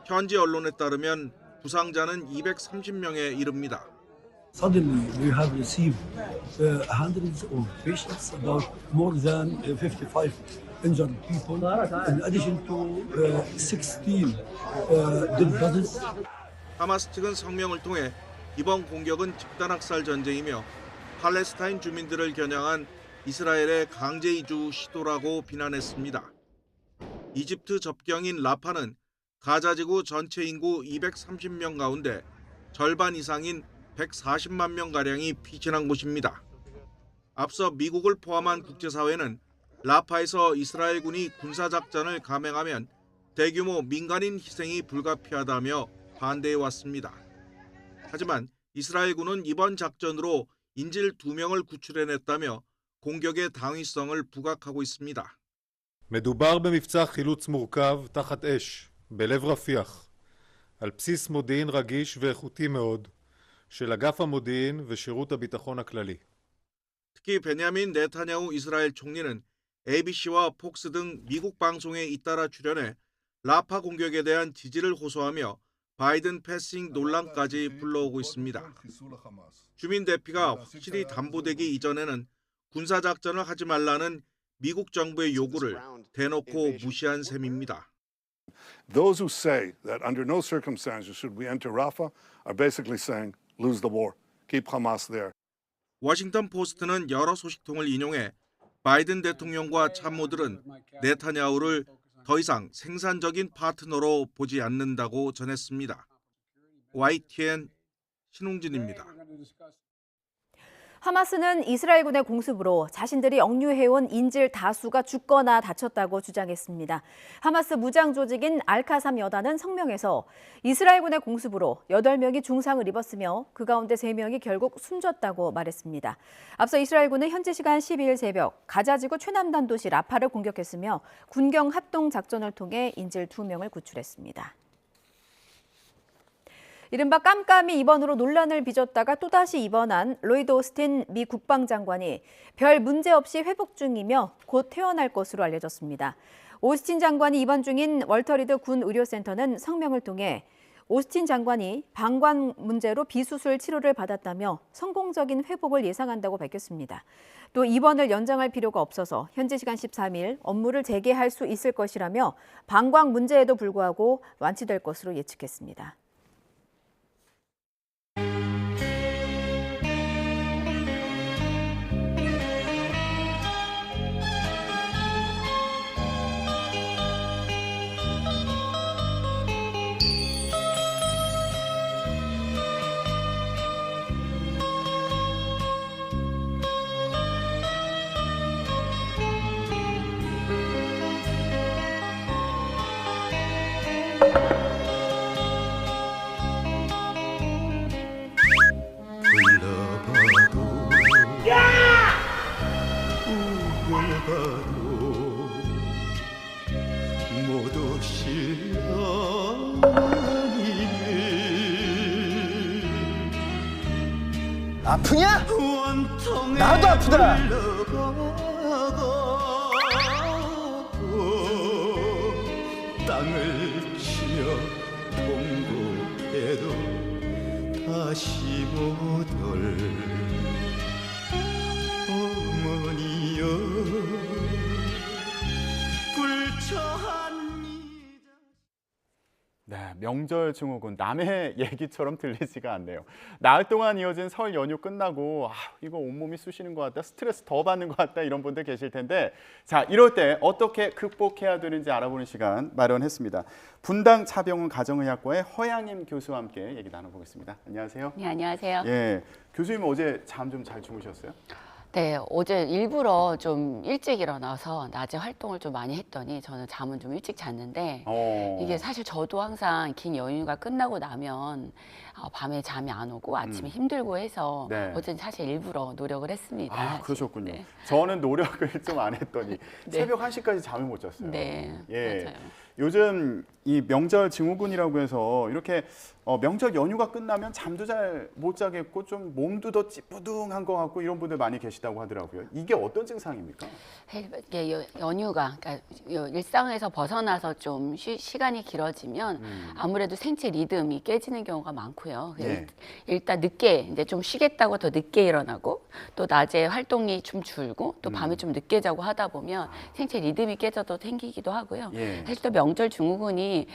현지 언론에 따르면 부상자는 230명에 이릅니다. Suddenly we have received hundreds of patients, about more than 55 injured people, in addition to 16 dead bodies. 하마스 측은 성명을 통해 이번 공격은 집단학살 전쟁이며 팔레스타인 주민들을 겨냥한 이스라엘의 강제 이주 시도라고 비난했습니다. 이집트 접경인 라파는 가자지구 전체 인구 230명 가운데 절반 이상인 140만 명가량이 피신한 곳입니다. 앞서 미국을 포함한 국제사회는 라파에서 이스라엘군이 군사작전을 감행하면 대규모 민간인 희생이 불가피하다며 반대해왔습니다. 하지만 이스라엘군은 이번 작전으로 인질 2명을 구출해냈다며 공격의 당위성을 부각하고 있습니다. מדובר במבצע חילוץ מורכב תחת אש בלב רפיח על בסיס מודיעין רגיש ואיכותי מאוד של אגף המודיעין ושירות הביטחון הכללי. 특히 베냐민 네타냐후 이스라엘 총리는 ABC와 폭스 등 미국 방송에 잇따라 출연해 라파 공격에 대한 지지를 호소하며 바이든 패싱 논란까지 불러오고 있습니다. 주민 대피가 확실히 담보되기 이전에는 군사작전을 하지 말라는 미국 정부의 요구를 대놓고 무시한 셈입니다. Those who say that under no circumstances should we enter Rafah are basically saying lose the war, keep Hamas there. 워싱턴 포스트는 여러 소식통을 인용해 바이든 대통령과 참모들은 네타냐후를 더 이상 생산적인 파트너로 보지 않는다고 전했습니다. YTN 신웅진입니다. 하마스는 이스라엘군의 공습으로 자신들이 억류해온 인질 다수가 죽거나 다쳤다고 주장했습니다. 하마스 무장 조직인 알카삼 여단은 성명에서 이스라엘군의 공습으로 8명이 중상을 입었으며 그 가운데 3명이 결국 숨졌다고 말했습니다. 앞서 이스라엘군은 현지 시간 12일 새벽 가자지구 최남단 도시 라파를 공격했으며 군경 합동 작전을 통해 인질 2명을 구출했습니다. 이른바 깜깜이 입원으로 논란을 빚었다가 또다시 입원한 로이드 오스틴 미 국방장관이 별 문제 없이 회복 중이며 곧 퇴원할 것으로 알려졌습니다. 오스틴 장관이 입원 중인 월터 리드 군 의료센터는 성명을 통해 오스틴 장관이 방광 문제로 비수술 치료를 받았다며 성공적인 회복을 예상한다고 밝혔습니다. 또 입원을 연장할 필요가 없어서 현지 시간 13일 업무를 재개할 수 있을 것이라며 방광 문제에도 불구하고 완치될 것으로 예측했습니다. 아프냐? 나도 아프다. 땅을 치며 통곡해도 다시 못올 어머니여 불처한 네, 명절 증후군 남의 얘기처럼 들리지가 않네요. 나흘 동안 이어진 설 연휴 끝나고 이거 온몸이 쑤시는 것 같다, 스트레스 더 받는 것 같다 이런 분들 계실 텐데 자, 이럴 때 어떻게 극복해야 되는지 알아보는 시간 마련했습니다. 분당 차병원 가정의학과의 허양임 교수와 함께 얘기 나눠보겠습니다. 안녕하세요. 네, 안녕하세요. 예, 교수님 어제 잠 좀 잘 주무셨어요? 네, 어제 일부러 좀 일찍 일어나서 낮에 활동을 좀 많이 했더니 저는 잠은 좀 일찍 잤는데 이게 사실 저도 항상 긴 연휴가 끝나고 나면 밤에 잠이 안 오고 아침에 힘들고 해서 네. 어제는 사실 일부러 노력을 했습니다. 그러셨군요. 네. 저는 노력을 좀 안 했더니 네. 새벽 1시까지 잠을 못 잤어요. 네, 예. 맞아요. 요즘 이 명절 증후군이라고 해서 이렇게 명절 연휴가 끝나면 잠도 잘 못 자겠고 좀 몸도 더 찌뿌둥한 것 같고 이런 분들 많이 계시다고 하더라고요. 이게 어떤 증상입니까? 이게 연휴가 그러니까 일상에서 벗어나서 좀 시간이 길어지면 아무래도 생체 리듬이 깨지는 경우가 많고요. 네. 일단 늦게 이제 좀 쉬겠다고 더 늦게 일어나고 또 낮에 활동이 좀 줄고 또 밤에 좀 늦게 자고 하다 보면 생체 리듬이 깨져도 생기기도 하고요. 예. 사실 또 명절 증후군이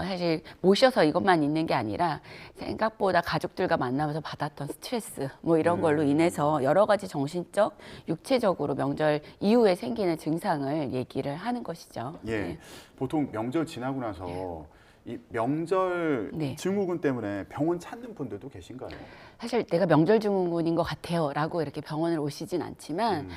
사실 모셔서 이것만 있는 게 아니라 생각보다 가족들과 만나면서 받았던 스트레스 뭐 이런 걸로 인해서 여러 가지 정신적, 육체적으로 명절 이후에 생기는 증상을 얘기를 하는 것이죠. 예. 네. 보통 명절 지나고 나서 이 명절 증후군 때문에 병원 찾는 분들도 계신가요? 사실 내가 명절 증후군인 것 같아요 라고 이렇게 병원을 오시진 않지만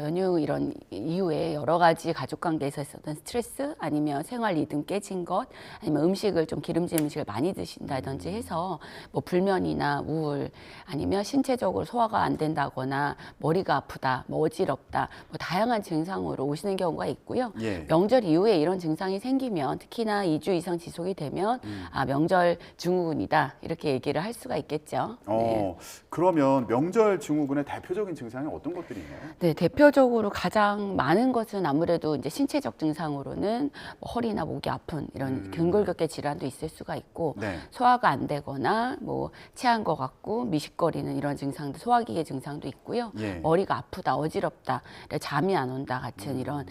연휴 이런 이후에 여러 가지 가족 관계에서 있었던 스트레스 아니면 생활 리듬 깨진 것 아니면 음식을 좀 기름진 음식을 많이 드신다든지 해서 뭐 불면이나 우울 아니면 신체적으로 소화가 안 된다거나 머리가 아프다 뭐 어지럽다 뭐 다양한 증상으로 오시는 경우가 있고요. 예. 명절 이후에 이런 증상이 생기면 특히나 2주 이상 지속이 되면 명절 증후군이다 이렇게 얘기를 할 수가 있겠죠. 그러면 명절 증후군의 대표적인 증상이 어떤 것들이 있나요? 네, 대표적으로 가장 많은 것은 아무래도 이제 신체적 증상으로는 뭐 허리나 목이 아픈 이런 근골격계 질환도 있을 수가 있고 네. 소화가 안 되거나 뭐 체한 것 같고 미식거리는 이런 증상도 소화기계 증상도 있고요. 예. 머리가 아프다, 어지럽다, 잠이 안 온다 같은 이런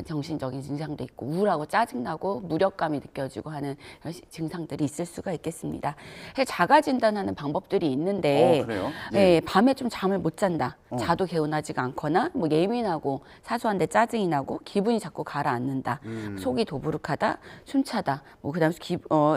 정신적인 증상도 있고 우울하고 짜증나고 무력감이 느껴지고 하는 이런 증상들이 있을 수가 있겠습니다. 자가 진단하는 방법들이 있는데 그래요? 네, 밤에 좀 잠을 못 잔다. 자도 개운하지가 않거나 뭐 예민하고 사소한데 짜증이 나고 기분이 자꾸 가라앉는다. 속이 도부룩하다, 숨차다. 뭐 그다음에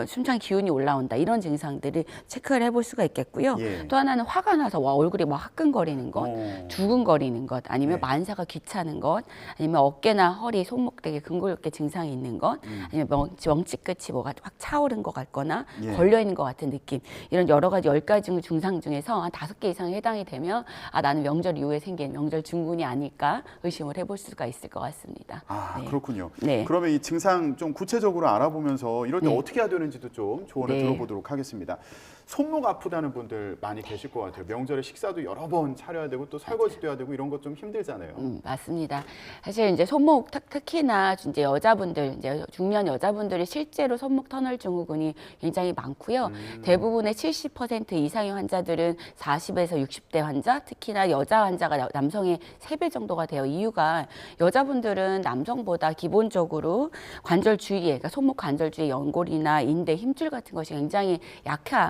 숨찬 기운이 올라온다. 이런 증상들을 체크를 해볼 수가 있겠고요. 예. 또 하나는 화가 나서 얼굴이 막 화끈거리는 것, 두근거리는 것, 아니면 만사가 귀찮은 것, 아니면 어깨나 허리, 손목 되게 근골격계 증상이 있는 것, 아니면 명치 끝이 뭐가 확 차오른 것 같거나 걸려 있는 것 같은 느낌. 이런 여러 가지 10가지 증상 중에서 한 5개 이상에 해당이 되면 나는 명절 이후에 생긴 명절 증후군이 아닐까 의심을 해볼 수가 있을 것 같습니다. 네. 그렇군요. 네. 그러면 이 증상 좀 구체적으로 알아보면서 이럴 때 어떻게 해야 되는지도 좀 조언을 네. 들어보도록 하겠습니다. 손목 아프다는 분들 많이 계실 것 같아요. 명절에 식사도 여러 번 차려야 되고 또 설거지도 해야 되고 이런 것 좀 힘들잖아요. 맞습니다. 사실 이제 손목 특히나 이제 여자분들, 이제 중년 여자분들이 실제로 손목 터널 증후군이 굉장히 많고요. 대부분의 70% 이상의 환자들은 40에서 60대 환자, 특히나 여자 환자가 남성의 3배 정도가 돼요. 이유가 여자분들은 남성보다 기본적으로 관절 주위에, 그러니까 손목 관절 주위에 연골이나 인대, 힘줄 같은 것이 굉장히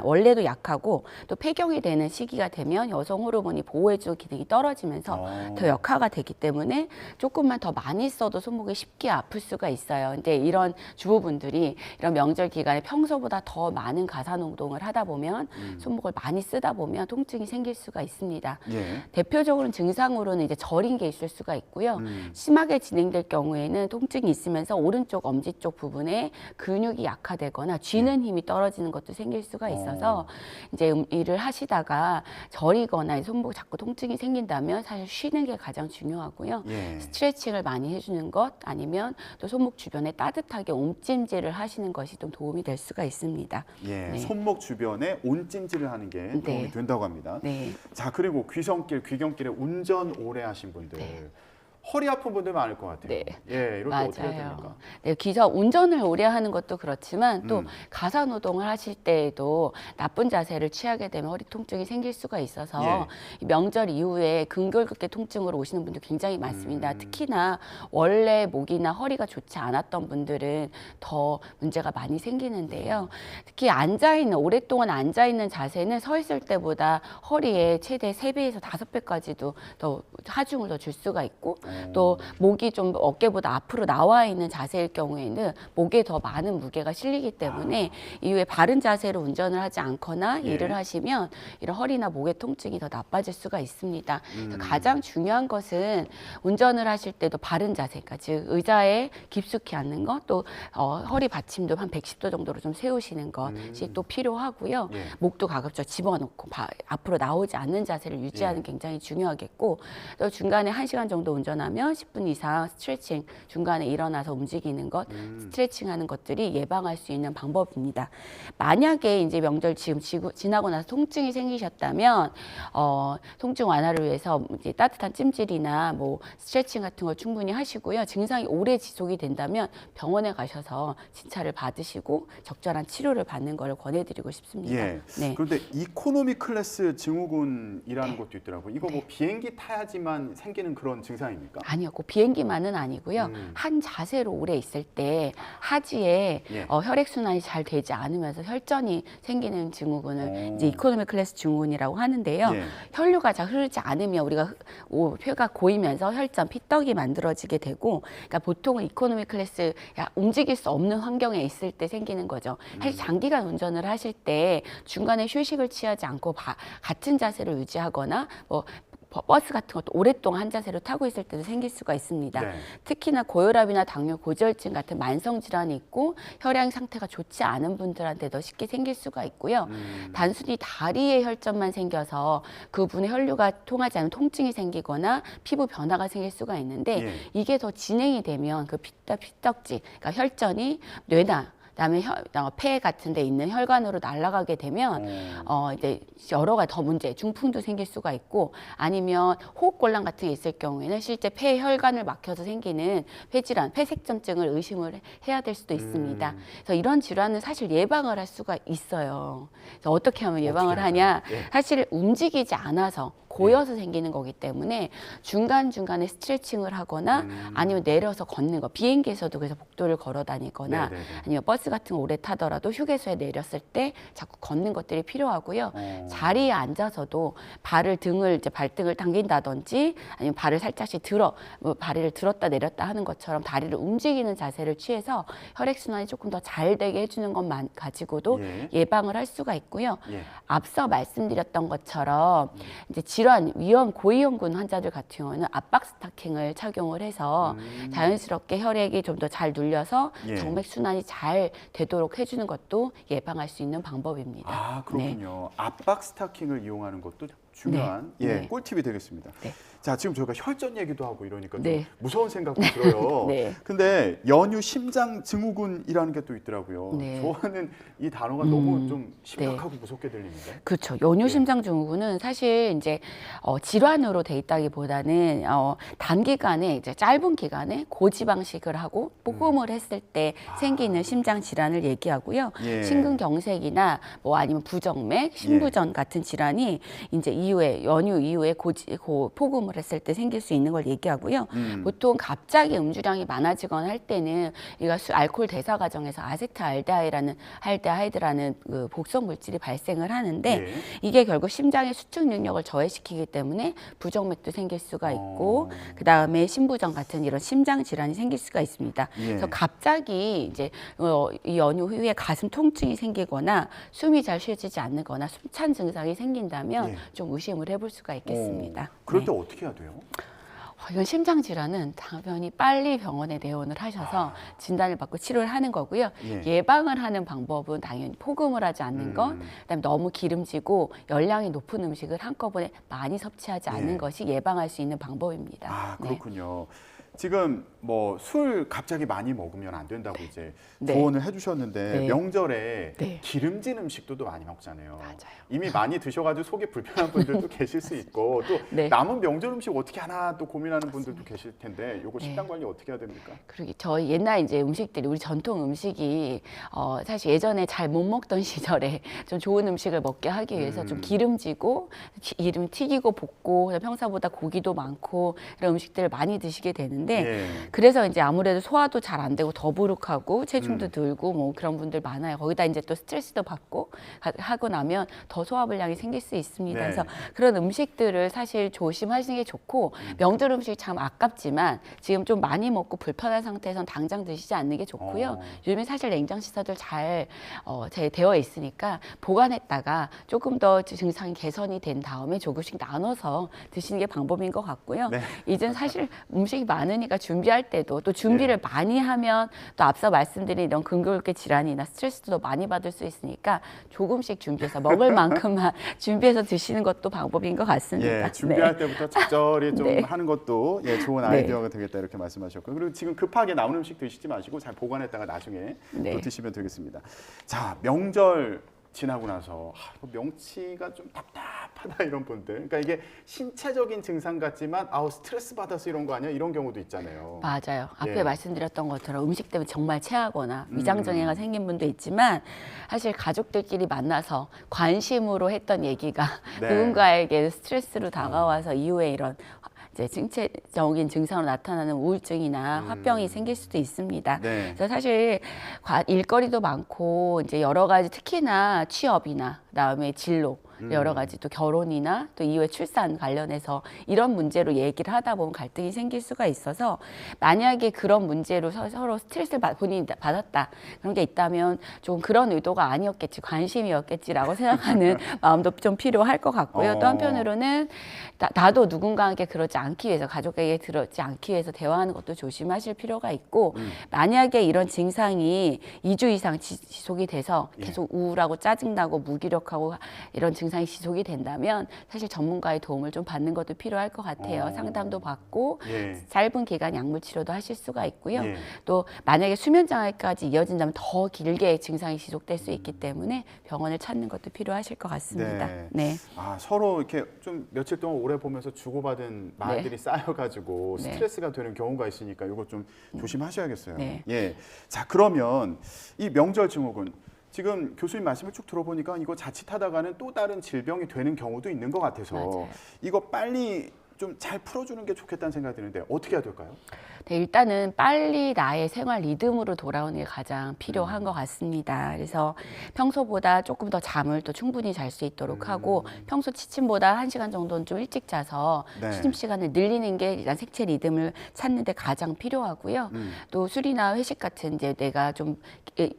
원래도 약하고 또 폐경이 되는 시기가 되면 여성 호르몬이 보호해주는 기능이 떨어지면서 더 역화가 되기 때문에 조금만 더 많이 써도 손목이 쉽게 아플 수가 있어요. 근데 이런 주부분들이 이런 명절 기간에 평소보다 더 많은 가사노동을 하다 보면 손목을 많이 쓰다 보면 통증이 생길 수가 있습니다. 예. 대표적으로는 증상으로는 이제 저린 게 있을 수가 있고요. 심하게 진행될 경우에는 통증이 있으면서 오른쪽 엄지 쪽 부분에 근육이 약화되거나 쥐는 힘이 떨어지는 것도 생길 수가 있어서 이제 일을 하시다가 저리거나 손목 자꾸 통증이 생긴다면 사실 쉬는 게 가장 중요하고요. 예. 스트레칭을 많이 해주는 것 아니면 또 손목 주변에 따뜻하게 온찜질을 하시는 것이 좀 도움이 될 수가 있습니다. 예, 네. 손목 주변에 온찜질을 하는 게 도움이 네. 된다고 합니다. 네. 자, 그리고 귀경길에 운전 오래 하신 분들 허리 아픈 분들 많을 것 같아요. 네. 예, 이럴 때 어떻게 해야 맞아요. 됩니까? 네, 운전을 오래 하는 것도 그렇지만 또 가사 노동을 하실 때에도 나쁜 자세를 취하게 되면 허리 통증이 생길 수가 있어서 이 명절 이후에 근골격계 통증으로 오시는 분들 굉장히 많습니다. 특히나 원래 목이나 허리가 좋지 않았던 분들은 더 문제가 많이 생기는데요. 특히 오랫동안 앉아 있는 자세는 서 있을 때보다 허리에 최대 3배에서 5배까지도 더 하중을 더 줄 수가 있고 또 목이 좀 어깨보다 앞으로 나와 있는 자세일 경우에는 목에 더 많은 무게가 실리기 때문에 이후에 바른 자세로 운전을 하지 않거나 일을 하시면 이런 허리나 목의 통증이 더 나빠질 수가 있습니다. 그래서 가장 중요한 것은 운전을 하실 때도 바른 자세, 그러니까 즉 의자에 깊숙이 앉는 것, 또 허리 받침도 한 110도 정도로 좀 세우시는 것이 또 필요하고요. 목도 가급적 집어넣고 앞으로 나오지 않는 자세를 유지하는 게 굉장히 중요하겠고, 또 중간에 1시간 정도 운전하면 10분 이상 스트레칭, 중간에 일어나서 움직이는 것, 스트레칭하는 것들이 예방할 수 있는 방법입니다. 만약에 이제 명절 지금 지나고 나서 통증이 생기셨다면 통증 완화를 위해서 이제 따뜻한 찜질이나 뭐 스트레칭 같은 거 충분히 하시고요. 증상이 오래 지속이 된다면 병원에 가셔서 진찰을 받으시고 적절한 치료를 받는 걸 권해드리고 싶습니다. 예. 네. 그런데 이코노미 클래스 증후군이라는 것도 있더라고요. 이거 뭐 비행기 타야지만 생기는 그런 증상입니까? 아니요, 꼭 비행기만은 아니고요. 한 자세로 오래 있을 때 하지에 혈액순환이 잘 되지 않으면서 혈전이 생기는 증후군을 이제 이코노미 클래스 증후군이라고 하는데요. 혈류가 잘 흐르지 않으면 우리가 폐가 고이면서 혈전, 피떡이 만들어지게 되고, 그러니까 보통은 이코노미 클래스 움직일 수 없는 환경에 있을 때 생기는 거죠. 사실 장기간 운전을 하실 때 중간에 휴식을 취하지 않고 같은 자세를 유지하거나 버스 같은 것도 오랫동안 한 자세로 타고 있을 때도 생길 수가 있습니다. 특히나 고혈압이나 당뇨, 고지혈증 같은 만성 질환이 있고 혈액 상태가 좋지 않은 분들한테 더 쉽게 생길 수가 있고요. 단순히 다리에 혈전만 생겨서 그분의 혈류가 통하지 않는 통증이 생기거나 피부 변화가 생길 수가 있는데 이게 더 진행이 되면 그 피떡지, 그러니까 혈전이 뇌나 그다음에 폐 같은 데 있는 혈관으로 날아가게 되면 이제 여러 가지 더 문제, 중풍도 생길 수가 있고, 아니면 호흡곤란 같은 게 있을 경우에는 실제 폐 혈관을 막혀서 생기는 폐질환, 폐색점증을 의심을 해야 될 수도 있습니다. 그래서 이런 질환은 사실 예방을 할 수가 있어요. 그래서 어떻게 하면 예방을 하냐? 사실 움직이지 않아서 고여서 생기는 거기 때문에 중간중간에 스트레칭을 하거나 아니면 내려서 걷는 거, 비행기에서도 그래서 복도를 걸어 다니거나 아니면 버스 같은 거 오래 타더라도 휴게소에 내렸을 때 자꾸 걷는 것들이 필요하고요. 자리에 앉아서도 발등을 당긴다든지 아니면 발을 살짝씩 다리를 들었다 내렸다 하는 것처럼 다리를 움직이는 자세를 취해서 혈액순환이 조금 더 잘 되게 해주는 것만 가지고도 예방을 할 수가 있고요. 앞서 말씀드렸던 것처럼 이제 질환, 고위험군 환자들 같은 경우는 압박 스타킹을 착용을 해서 자연스럽게 혈액이 좀 더 잘 눌려서 정맥 순환이 잘 되도록 해주는 것도 예방할 수 있는 방법입니다. 아, 그렇군요. 압박 스타킹을 이용하는 것도 중요한 네. 꿀팁이 되겠습니다. 네. 자, 지금 저희가 혈전 얘기도 하고 이러니까 좀 네. 무서운 생각도 들어요. 네. 근데 연유 심장 증후군이라는 게 또 있더라고요. 네. 저는 이 단어가 너무 좀 심각하고 무섭게 들리는데. 그렇죠. 연유 심장 증후군은 사실 이제 질환으로 돼 있다기보다는 단기간에 이제 짧은 기간에 고지방식을 하고 복음을 했을 때 생기는 심장 질환을 얘기하고요. 예. 심근경색이나 뭐 아니면 부정맥, 신부전 같은 질환이 이제 이후에 연유 이후에 폭음을 했을 때 생길 수 있는 걸 얘기하고요. 보통 갑자기 음주량이 많아지거나 할 때는 우리가 알코올 대사 과정에서 알데하이드라는 그 복성 물질이 발생을 하는데 이게 결국 심장의 수축 능력을 저해시키기 때문에 부정맥도 생길 수가 있고 그 다음에 심부전 같은 이런 심장 질환이 생길 수가 있습니다. 그래서 갑자기 이제 이 연유 후에 가슴 통증이 생기거나 숨이 잘 쉬어지지 않는거나 숨찬 증상이 생긴다면 좀 의심을 해볼 수가 있겠습니다. 그럴 때 어떻게 해야 돼요? 이건 심장 질환은 당연히 빨리 병원에 내원을 하셔서 진단을 받고 치료를 하는 거고요. 예방을 하는 방법은 당연히 폭음을 하지 않는 것, 그다음에 너무 기름지고 열량이 높은 음식을 한꺼번에 많이 섭취하지 않는 것이 예방할 수 있는 방법입니다. 아, 그렇군요. 지금 뭐 술 갑자기 많이 먹으면 안 된다고 이제 조언을 해주셨는데 명절에 기름진 음식도 많이 먹잖아요. 맞아요. 이미 많이 드셔가지고 속이 불편한 분들도 계실 수 있고 또 남은 명절 음식 어떻게 하나 또 고민하는 분들도 계실 텐데 요거 식단 관리 어떻게 해야 됩니까? 그러게 저희 옛날 이제 음식들이 우리 전통 음식이 사실 예전에 잘 못 먹던 시절에 좀 좋은 음식을 먹게 하기 위해서 좀 기름지고 기름 튀기고 볶고 평소보다 고기도 많고 이런 음식들을 많이 드시게 되는데. 그래서 이제 아무래도 소화도 잘 안 되고 더부룩하고 체중도 들고 뭐 그런 분들 많아요. 거기다 이제 또 스트레스도 받고 하고 나면 더 소화불량이 생길 수 있습니다. 그래서 그런 음식들을 사실 조심하시는 게 좋고 명절 음식이 참 아깝지만 지금 좀 많이 먹고 불편한 상태에서는 당장 드시지 않는 게 좋고요. 요즘에 사실 냉장 시설들 잘 되어 있으니까 보관했다가 조금 더 증상이 개선이 된 다음에 조금씩 나눠서 드시는 게 방법인 것 같고요. 이젠 사실 음식이 많으니까 준비할 때도 또 준비를 많이 하면 또 앞서 말씀드린 이런 근골격 질환이나 스트레스도 많이 받을 수 있으니까 조금씩 준비해서 먹을 만큼만 준비해서 드시는 것도 방법인 것 같습니다. 준비할 때부터 적절히 좀 하는 것도 좋은 아이디어가 되겠다 이렇게 말씀하셨고 그리고 지금 급하게 나온 음식 드시지 마시고 잘 보관했다가 나중에 또 드시면 되겠습니다. 자, 명절 지나고 나서 명치가 좀 답답하다 이런 분들, 그러니까 이게 신체적인 증상 같지만 스트레스 받아서 이런 거 아니야 이런 경우도 있잖아요. 맞아요. 앞에 말씀드렸던 것처럼 음식 때문에 정말 체하거나 위장장애가 생긴 분도 있지만 사실 가족들끼리 만나서 관심으로 했던 얘기가 누군가에게 스트레스로 다가와서 이후에 이런 이제 신체적인 증상으로 나타나는 우울증이나 화병이 생길 수도 있습니다. 그래서 사실 일거리도 많고 이제 여러 가지 특히나 취업이나 그다음에 진로 여러 가지 또 결혼이나 또 이후에 출산 관련해서 이런 문제로 얘기를 하다 보면 갈등이 생길 수가 있어서 만약에 그런 문제로 서로 스트레스를 본인이 받았다 그런 게 있다면 좀 그런 의도가 아니었겠지 관심이었겠지라고 생각하는 마음도 좀 필요할 것 같고요. 또 한편으로는 나도 누군가에게 그러지 않기 위해서 가족에게 그러지 않기 위해서 대화하는 것도 조심하실 필요가 있고 만약에 이런 증상이 2주 이상 지속이 돼서 계속 우울하고 짜증나고 무기력하고 이런 증상이 지속이 된다면 사실 전문가의 도움을 좀 받는 것도 필요할 것 같아요. 상담도 받고 짧은 기간 약물 치료도 하실 수가 있고요. 또 만약에 수면 장애까지 이어진다면 더 길게 증상이 지속될 수 있기 때문에 병원을 찾는 것도 필요하실 것 같습니다. 서로 이렇게 좀 며칠 동안 오래 보면서 주고받은 말들이 쌓여가지고 스트레스가 되는 경우가 있으니까 이거 좀 조심하셔야겠어요. 자, 그러면 이 명절 증후군 지금 교수님 말씀을 쭉 들어보니까 이거 자칫하다가는 또 다른 질병이 되는 경우도 있는 것 같아서 이거 빨리 좀 잘 풀어주는 게 좋겠다는 생각이 드는데 어떻게 해야 될까요? 일단은 빨리 나의 생활 리듬으로 돌아오는 게 가장 필요한 것 같습니다. 그래서 평소보다 조금 더 잠을 또 충분히 잘 수 있도록 하고 평소 취침보다 1시간 정도는 좀 일찍 자서 취침 시간을 늘리는 게 일단 생체 리듬을 찾는 데 가장 필요하고요. 또 술이나 회식 같은 이제 내가 좀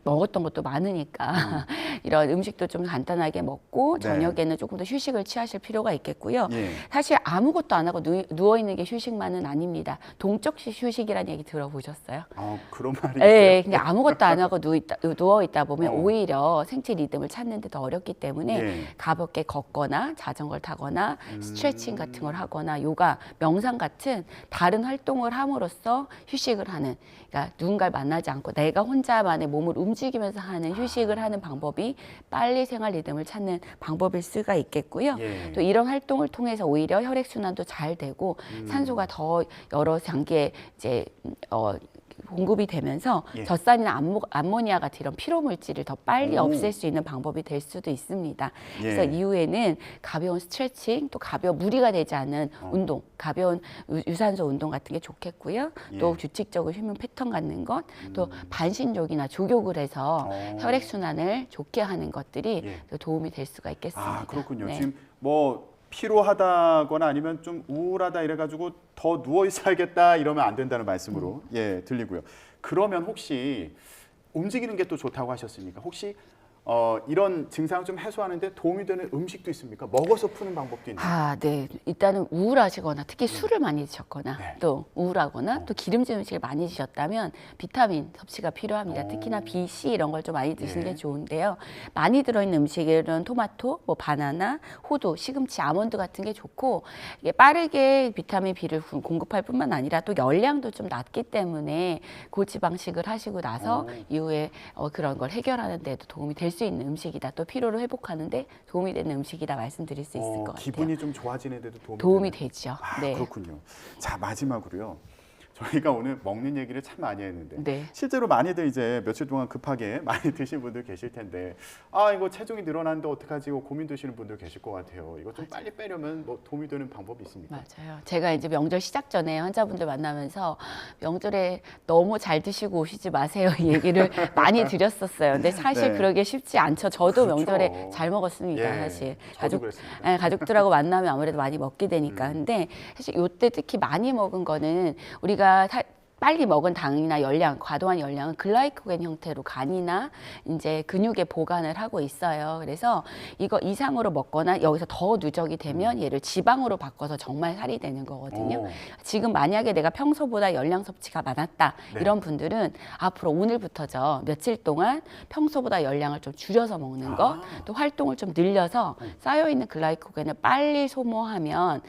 먹었던 것도 많으니까 이런 음식도 좀 간단하게 먹고 저녁에는 조금 더 휴식을 취하실 필요가 있겠고요. 사실 아무것도 안 안 하고 누워 있는 게 휴식만은 아닙니다. 동적식 휴식이라는 얘기 들어보셨어요? 그런 말이 네, 있어요? 그냥 아무것도 안 하고 누워 있다 보면 오히려 생체 리듬을 찾는 데 더 어렵기 때문에 예. 가볍게 걷거나 자전거를 타거나 스트레칭 같은 걸 하거나 요가, 명상 같은 다른 활동을 함으로써 휴식을 하는, 그러니까 누군가를 만나지 않고 내가 혼자만의 몸을 움직이면서 하는 휴식을 하는 방법이 빨리 생활 리듬을 찾는 방법일 수가 있겠고요. 예. 또 이런 활동을 통해서 오히려 혈액순환도 잘 되고 산소가 더 여러 장기에 이제 공급이 되면서 예. 젖산이나 암모니아 같은 이런 피로 물질을 더 빨리 오. 없앨 수 있는 방법이 될 수도 있습니다. 예. 그래서 이후에는 가벼운 스트레칭, 또 가벼운 무리가 되지 않은 운동, 가벼운 유산소 운동 같은 게 좋겠고요. 예. 또 규칙적으로 휴면 패턴 갖는 것, 또 반신욕이나 조욕을 해서 혈액 순환을 좋게 하는 것들이 예. 또 도움이 될 수가 있겠습니다. 그렇군요. 네. 지금 뭐 피로하다거나 아니면 좀 우울하다 이래가지고 더 누워 있어야겠다 이러면 안 된다는 말씀으로 들리고요. 그러면 혹시 움직이는 게 또 좋다고 하셨으니까 혹시 이런 증상을 좀 해소하는데 도움이 되는 음식도 있습니까? 먹어서 푸는 방법도 있나요? 네. 일단은 우울하시거나 특히 술을 많이 드셨거나 또 우울하거나 또 기름진 음식을 많이 드셨다면 비타민 섭취가 필요합니다. 특히나 B, C 이런 걸 좀 많이 드시는 게 좋은데요. 많이 들어있는 음식은 토마토, 뭐 바나나, 호두, 시금치, 아몬드 같은 게 좋고 이게 빠르게 비타민 B를 공급할 뿐만 아니라 또 열량도 좀 낮기 때문에 고지방식을 하시고 나서 이후에 그런 걸 해결하는 데도 도움이 될 수 있는 음식이다. 또 피로를 회복하는데 도움이 되는 음식이다 말씀드릴 수 있을 것 같아요. 기분이 좀 좋아지는 데도 도움이 되죠. 네. 그렇군요. 자, 마지막으로요. 저희가 오늘 먹는 얘기를 참 많이 했는데 네. 실제로 많이들 이제 며칠 동안 급하게 많이 드신 분들 계실 텐데 이거 체중이 늘어나는데 어떡하지 고민 드시는 분들 계실 것 같아요. 이거 좀 빨리 빼려면 뭐 도움이 되는 방법이 있습니까? 맞아요. 제가 이제 명절 시작 전에 환자분들 만나면서 명절에 너무 잘 드시고 오시지 마세요 이 얘기를 많이 드렸었어요. 근데 사실 네. 그러기 쉽지 않죠. 저도 그렇죠. 명절에 잘 먹었습니다. 예, 사실 저도 그랬습니다. 가족들하고 만나면 아무래도 많이 먹게 되니까. 근데 사실 이때 특히 많이 먹은 거는 우리가 빨리 먹은 당이나 열량, 과도한 열량은 글라이코겐 형태로 간이나 이제 근육에 보관을 하고 있어요. 그래서 이거 이상으로 먹거나 여기서 더 누적이 되면 얘를 지방으로 바꿔서 정말 살이 되는 거거든요. 지금 만약에 내가 평소보다 열량 섭취가 많았다 이런 분들은 앞으로 오늘부터죠. 며칠 동안 평소보다 열량을 좀 줄여서 먹는 거, 또 활동을 좀 늘려서 쌓여있는 글라이코겐을 빨리 소모하면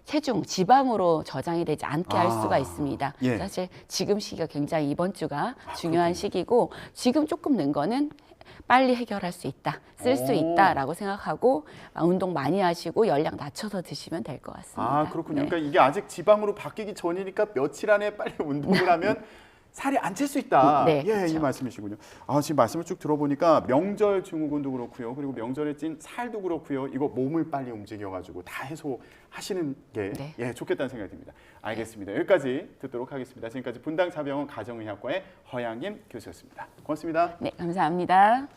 체중, 지방으로 저장이 되지 않게 할 수가 있습니다. 예. 사실 지금 시기가 굉장히 이번 주가 중요한 시기고 지금 조금 는 거는 빨리 해결할 수 있다, 쓸 수 있다라고 생각하고 운동 많이 하시고 열량 낮춰서 드시면 될 것 같습니다. 그렇군요. 네. 그러니까 이게 아직 지방으로 바뀌기 전이니까 며칠 안에 빨리 운동을 하면 살이 안 찔 수 있다. 네, 이 그렇죠. 말씀이시군요. 지금 말씀을 쭉 들어보니까 명절 증후군도 그렇고요. 그리고 명절에 찐 살도 그렇고요. 이거 몸을 빨리 움직여가지고 다 해소하시는 게 좋겠다는 생각이 듭니다. 알겠습니다. 여기까지 듣도록 하겠습니다. 지금까지 분당자병원 가정의학과의 허양임 교수였습니다. 고맙습니다. 네, 감사합니다.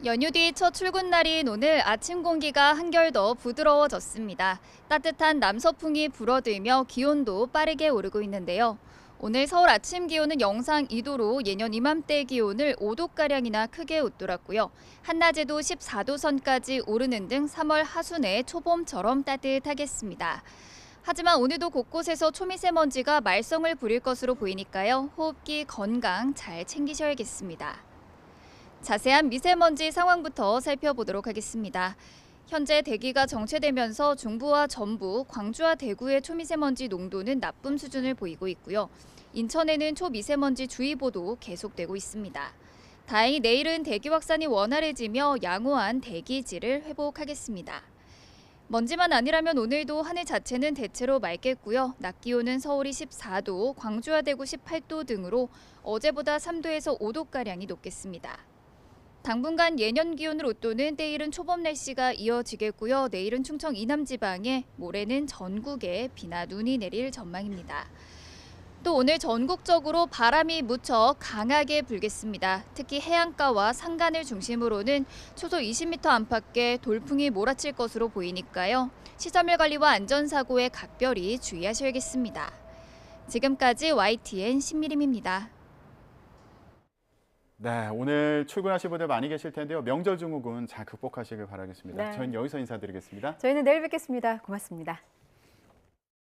연휴 뒤 첫 출근 날인 오늘 아침 공기가 한결 더 부드러워졌습니다. 따뜻한 남서풍이 불어들며 기온도 빠르게 오르고 있는데요. 오늘 서울 아침 기온은 영상 2도로 예년 이맘때 기온을 5도가량이나 크게 웃돌았고요. 한낮에도 14도 선까지 오르는 등 3월 하순의 초봄처럼 따뜻하겠습니다. 하지만 오늘도 곳곳에서 초미세먼지가 말썽을 부릴 것으로 보이니까요. 호흡기 건강 잘 챙기셔야겠습니다. 자세한 미세먼지 상황부터 살펴보도록 하겠습니다. 현재 대기가 정체되면서 중부와 전북, 광주와 대구의 초미세먼지 농도는 나쁨 수준을 보이고 있고요. 인천에는 초미세먼지 주의보도 계속되고 있습니다. 다행히 내일은 대기 확산이 원활해지며 양호한 대기질을 회복하겠습니다. 먼지만 아니라면 오늘도 하늘 자체는 대체로 맑겠고요. 낮 기온은 서울이 14도, 광주와 대구 18도 등으로 어제보다 3도에서 5도가량이 높겠습니다. 당분간 예년 기온을 웃도는 때이른 초봄 날씨가 이어지겠고요. 내일은 충청 이남 지방에, 모레는 전국에 비나 눈이 내릴 전망입니다. 또 오늘 전국적으로 바람이 무척 강하게 불겠습니다. 특히 해안가와 산간을 중심으로는 초속 20m 안팎의 돌풍이 몰아칠 것으로 보이니까요. 시설물 관리와 안전사고에 각별히 주의하셔야겠습니다. 지금까지 YTN 신미림입니다. 네, 오늘 출근하실 분들 많이 계실 텐데요. 명절 증후군 잘 극복하시길 바라겠습니다. 네. 저희는 여기서 인사드리겠습니다. 저희는 내일 뵙겠습니다. 고맙습니다.